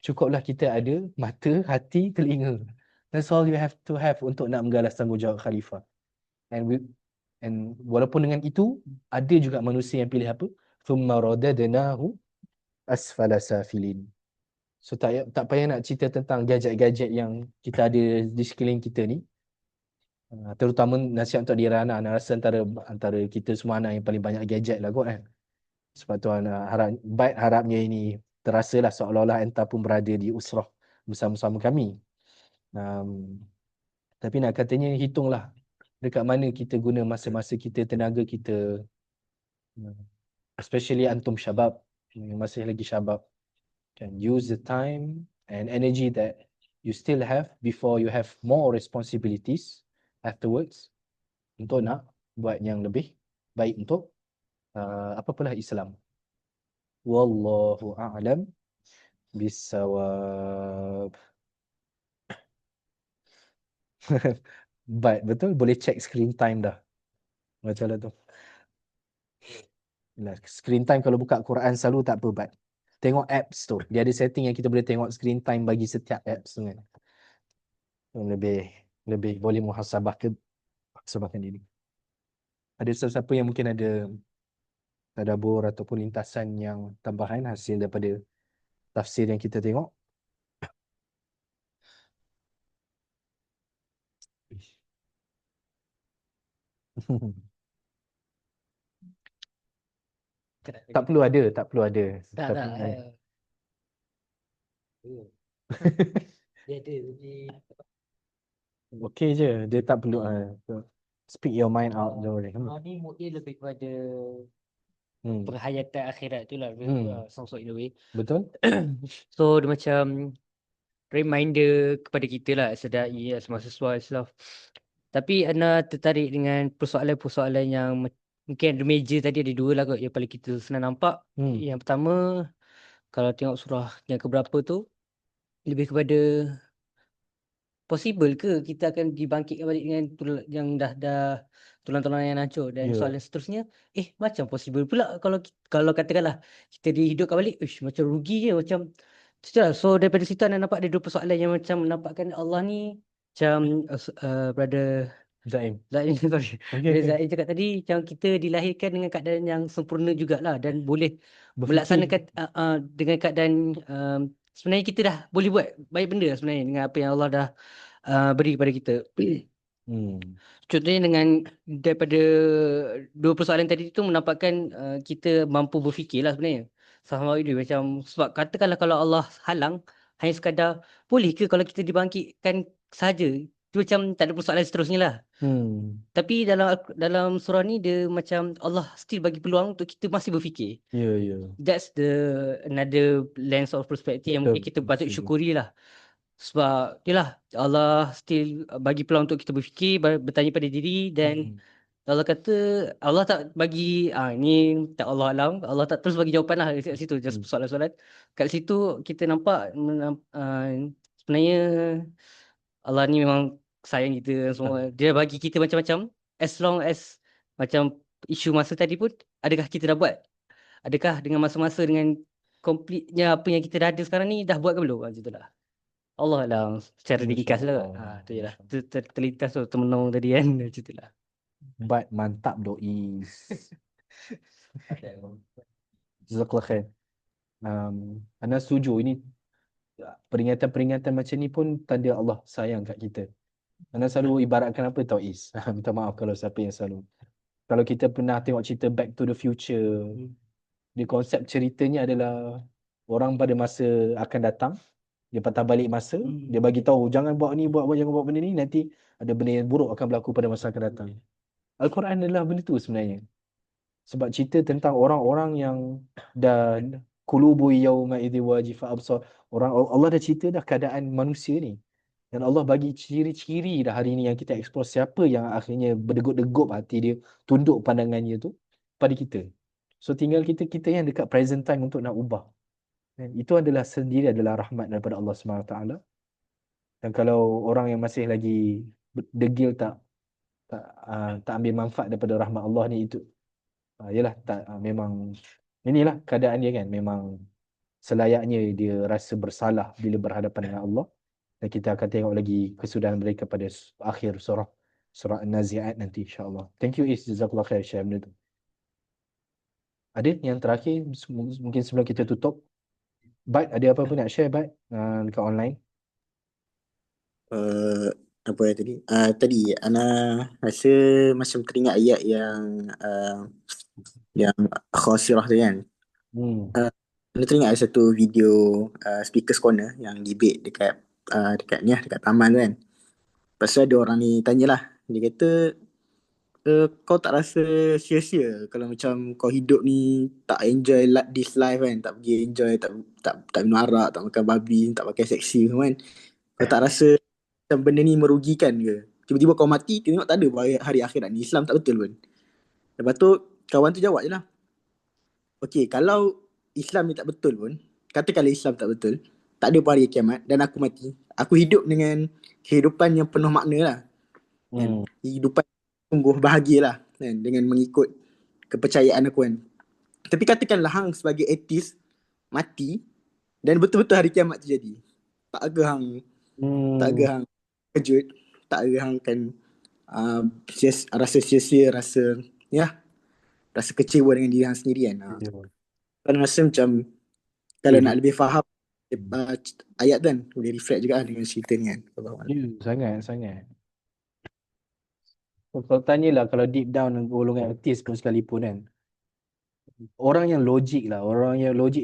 Cukuplah kita ada mata, hati, telinga. That's all you have to have untuk nak menggalas tanggungjawab khalifah. And walaupun dengan itu, ada juga manusia yang pilih apa? Thumma radadnahu asfala safilin. So tak payah nak cerita tentang gadget-gadget yang kita ada di sekeliling kita ni. Terutama nasihat untuk diri anak. Anak rasa antara kita semua anak yang paling banyak gadget lah kot kan. Sebab tu anak harapnya ini terasalah seolah-olah enta pun berada di usrah bersama-sama kami. Tapi nak katanya hitunglah dekat mana kita guna masa-masa kita, tenaga kita. Especially antum syabab, masih lagi syabab. Can use the time and energy that you still have before you have more responsibilities afterwards untuk nak buat yang lebih baik untuk apa-apalah Islam. Wallahu a'lam bisawab. But betul boleh check screen time dah. Macam lah tu. Screen time kalau buka Quran selalu tak apa, but tengok apps tu. Dia ada setting yang kita boleh tengok screen time bagi setiap apps tu kan. Lebih boleh muhasabahkan diri. Ada sesiapa yang mungkin ada tadabbur ataupun lintasan yang tambahan hasil daripada tafsir yang kita tengok? Tak perlu ada. Tak. Dia ada tapi Okey je, dia tak perlu speak your mind out je boleh. ni mood dia lebih kepada penghayatan akhirat tu lah. Sosok in a way. Betul? So dia macam reminder kepada kita lah sedai semasa Islam. Tapi Ana tertarik dengan persoalan-persoalan yang mungkin ada meja tadi ada dua lah kot yang paling kita senang nampak. Yang pertama, kalau tengok surah yang keberapa tu, lebih kepada possible ke kita akan dibangkitkan balik dengan yang dah tulang-tulang yang hancur. Dan soalan seterusnya, macam possible pula kalau katakanlah kita dihidupkan balik, macam rugi je, macam itulah. So daripada situ anda nampak ada dua persoalan yang macam menampakkan Allah ni macam brother Zaim. Zaim cakap tadi, macam kita dilahirkan dengan keadaan yang sempurna jugalah dan boleh melaksanakan dengan keadaan sebenarnya kita dah boleh buat baik benda sebenarnya dengan apa yang Allah dah beri kepada kita. Contohnya dengan daripada dua persoalan tadi tu menampakkan kita mampu berfikirlah sebenarnya. Sama itu macam sebab katakanlah kalau Allah halang hanya sekadar boleh ke kalau kita dibangkitkan saja, itu macam tak ada persoalan seterusnya lah. Tapi dalam surah ni dia macam Allah still bagi peluang untuk kita masih berfikir. That's another lens of perspective yang mungkin kita patut syukuri lah. Sebab yalah Allah still bagi peluang untuk kita berfikir, bertanya pada diri. Dan Allah kata Allah tak bagi ni tak Allah alam, Allah tak terus bagi jawapan lah kat situ, just soalan-soalan. Kat situ kita nampak sebenarnya Allah ni memang sayang kita semua. Dia bagi kita macam-macam. As long as macam isu masa tadi pun, adakah kita dah buat? Adakah dengan masa-masa dengan completenya apa yang kita dah ada sekarang ni dah buat ke belum? Macam tu lah. Allah lah secara ringkas lah. Tu je lah. Terlintas tu termenung tadi kan. Macam tu lah. But mantap doi. Jazakallah khair. Ana setuju, ini peringatan-peringatan macam ni pun tanda Allah sayang kat kita. Ana selalu ibaratkan apa tau Is. Minta maaf kalau siapa yang selalu. Kalau kita pernah tengok cerita Back to the Future, di konsep ceritanya adalah orang pada masa akan datang Dia patah balik masa, dia bagi tahu jangan buat ni, jangan buat benda ni, nanti ada benda yang buruk akan berlaku pada masa akan datang. Al-Quran adalah benda tu sebenarnya. Sebab cerita tentang orang-orang yang dah qulubu yauma idzi wajifa absar. Allah dah cerita dah keadaan manusia ni. Dan Allah bagi ciri-ciri dah hari ni yang kita explore siapa yang akhirnya berdegup-degup hati dia, tunduk pandangannya tu pada kita. So tinggal kita yang dekat present time untuk nak ubah. Dan itu adalah sendiri adalah rahmat daripada Allah SWT. Dan kalau orang yang masih lagi degil tak ambil manfaat daripada rahmat Allah ni, itu yalah memang inilah keadaan dia kan. Memang selayaknya dia rasa bersalah bila berhadapan dengan Allah. Dan kita akan tengok lagi kesudahan mereka pada akhir surah An-Nazi'at nanti insya-Allah. Thank you Is, jazakallah khair share benda tu. Ada yang terakhir mungkin sebelum kita tutup, Bat, ada apa-apa nak share Bat dekat online? Apa tadi? Tadi Ana rasa macam teringat ayat yang khasirah tu kan. Ana teringat ada satu video Speakers Corner yang debate dekat taman tu kan. Lepas tu ada orang ni tanyalah, dia kata kau tak rasa sia-sia kalau macam kau hidup ni tak enjoy this life kan, tak pergi enjoy, tak minum arak, tak makan babi, tak pakai seksi kan, kau tak rasa macam benda ni merugikan ke? Tiba-tiba kau mati, tengok tak ada hari akhirat ni, Islam tak betul pun. Lepas tu kawan tu jawab je lah, okay, kalau Islam ni tak betul pun, katakanlah Islam tak betul, tak ada hari kiamat dan aku mati, aku hidup dengan kehidupan yang penuh makna lah kan? Kehidupan sungguh bahagia lah kan, dengan mengikut kepercayaan aku kan. Tapi katakanlah hang sebagai atheist mati dan betul-betul hari kiamat terjadi, tak ada hang kejut, tak ada hang kan rasa sia-sia, rasa kecewa dengan diri hang sendiri kan. Kan rasa macam kalau nak lebih faham ayat kan, boleh reflect juga dengan cerita ni kan. Sangat. Kalau tanyalah, kalau deep down golongan artis pun sekalipun kan, orang yang logik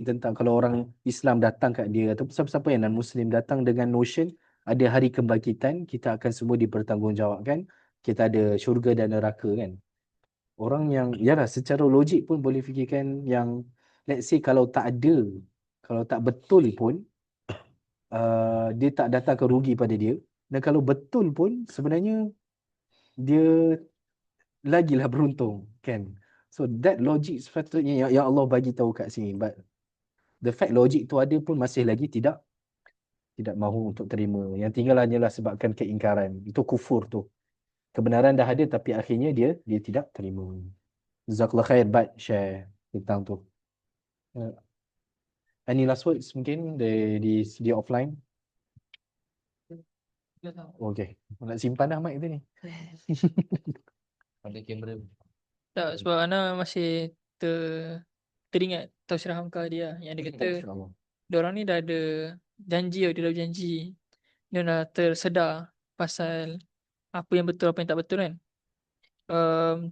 tentang kalau orang Islam datang kat dia atau siapa-siapa yang non-Muslim datang dengan notion ada hari kebangkitan, kita akan semua dipertanggungjawabkan, kita ada syurga dan neraka kan. Orang yang yalah secara logik pun boleh fikirkan yang let's say kalau tak betul pun dia tak datangkan rugi pada dia, dan kalau betul pun sebenarnya dia lagilah beruntung kan. So that logic sepatutnya yang Allah bagi tahu kat sini, but the fact logik tu ada pun masih lagi tidak mahu untuk terima. Yang tinggal hanyalah sebabkan keingkaran. Itu kufur tu. Kebenaran dah ada tapi akhirnya dia tidak terima. Jazakallah khair Bat share tentang tu. Any last words mungkin di offline? Okay. Nak simpan dah mic tu ni. Ada kamera. Tak, sebab Ana masih teringat Tafsir Hamka dia yang dia kata diorang ni dah ada janji, dia dah berjanji, dia dah tersedar pasal apa yang betul, apa yang tak betul kan.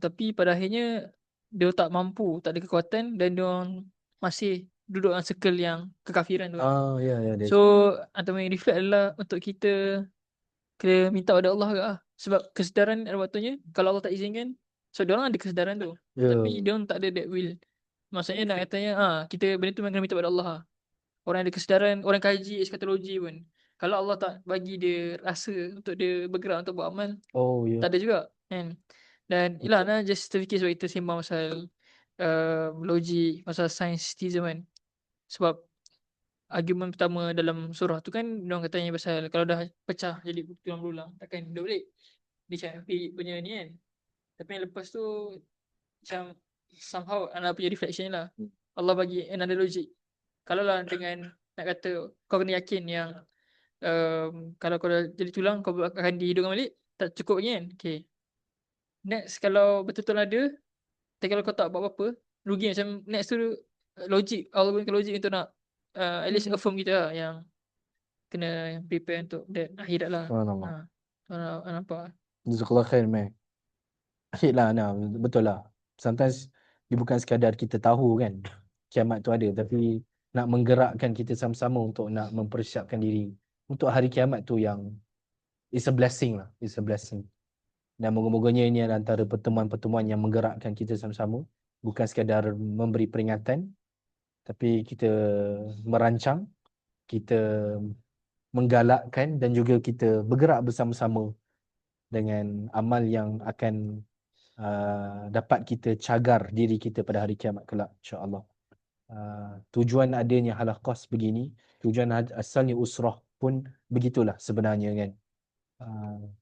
Tapi pada akhirnya dia tak mampu, tak ada kekuatan, dan dia masih duduk dalam circle yang kekafiran tu kan. So antara yang reflect adalah untuk kita kena minta pada Allah ke sebab kesedaran ada waktunya, kalau Allah tak izinkan, so diorang ada kesedaran tu, tapi diorang tak ada that will. Maksudnya nak katanya kita benda tu memang kena minta pada Allah. Orang ada kesedaran, orang kaji eskatologi pun, kalau Allah tak bagi dia rasa untuk dia bergerak untuk buat amal, tak ada juga kan. Dan yelah, Ana just terfikir sebab kita sembang pasal logik, pasal scientism kan. Sebab argument pertama dalam surah tu kan, diorang katanya pasal kalau dah pecah jadi tulang berulang, takkan hidup balik. Dia macam empiric punya ni kan. Tapi yang lepas tu macam somehow Ana punya reflection lah, Allah bagi another logic. Kalau lah dengan nak kata kau kena yakin yang kalau kau dah jadi tulang kau akan dihidupkan balik, tak cukup lagi kan. Okay, next kalau betul-betul ada, tapi kalau kau tak buat apa-apa, rugi. Macam next tu logik, Allah gunakan logik untuk nak at least affirm kita lah, yang kena prepare untuk that akhirat lah. Nampak. Jazakallah khair meh. Akhir lah betul lah. Sometimes dia bukan sekadar kita tahu kan kiamat tu ada, tapi nak menggerakkan kita sama-sama untuk nak mempersiapkan diri untuk hari kiamat tu yang it's a blessing lah, it's a blessing. Dan moga-moganya ini adalah antara pertemuan-pertemuan yang menggerakkan kita sama-sama, bukan sekadar memberi peringatan, tapi kita merancang, kita menggalakkan dan juga kita bergerak bersama-sama dengan amal yang akan dapat kita cagar diri kita pada hari kiamat kelak, insya-Allah. Tujuan adanya halaqah begini, tujuan asalnya usrah pun begitulah sebenarnya kan.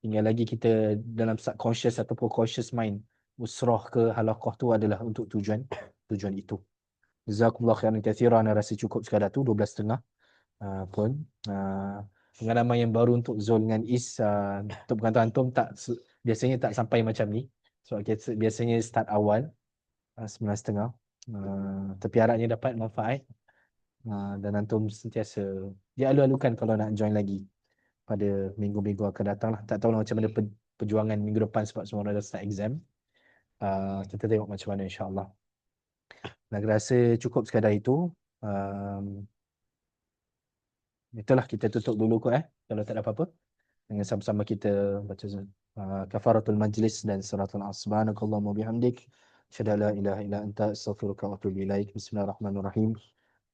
Tinggal lagi kita dalam subconscious ataupun conscious mind, usrah ke halaqah tu adalah untuk tujuan itu. Jazakumullah khairan katsiran. Rasa cukup sekadar tu 12.30 pun. Pengalaman yang baru untuk Zul dengan Is, untuk pengantar antum biasanya tak sampai macam ni. Sebab kita biasanya start awal 9.30. Tapi harapnya dapat manfaat, dan antum sentiasa dialu-alukan kalau nak join lagi pada minggu-minggu akan datang lah. Tak tahu lah macam mana perjuangan minggu depan sebab semua orang dah start exam. Kita tengok macam mana, insyaAllah. Nak rasa cukup sekadar itu. Itulah, kita tutup dulu kot kalau tak ada apa-apa. Dengan sama-sama kita baca kafaratul majlis dan suratul As. Subhanakallahumma bihamdik, asyhadu an la ilaha illa anta, astaghfiruka wa atubu ilaik. Bismillahirrahmanirrahim.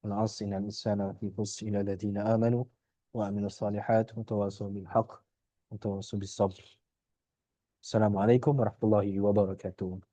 Wal 'asri innal insana lafi khusr illa alladziina amanu wa 'amilus shalihat wa tawassaw bil haqq wa tawassaw bis sabr. Assalamualaikum warahmatullahi wabarakatuh.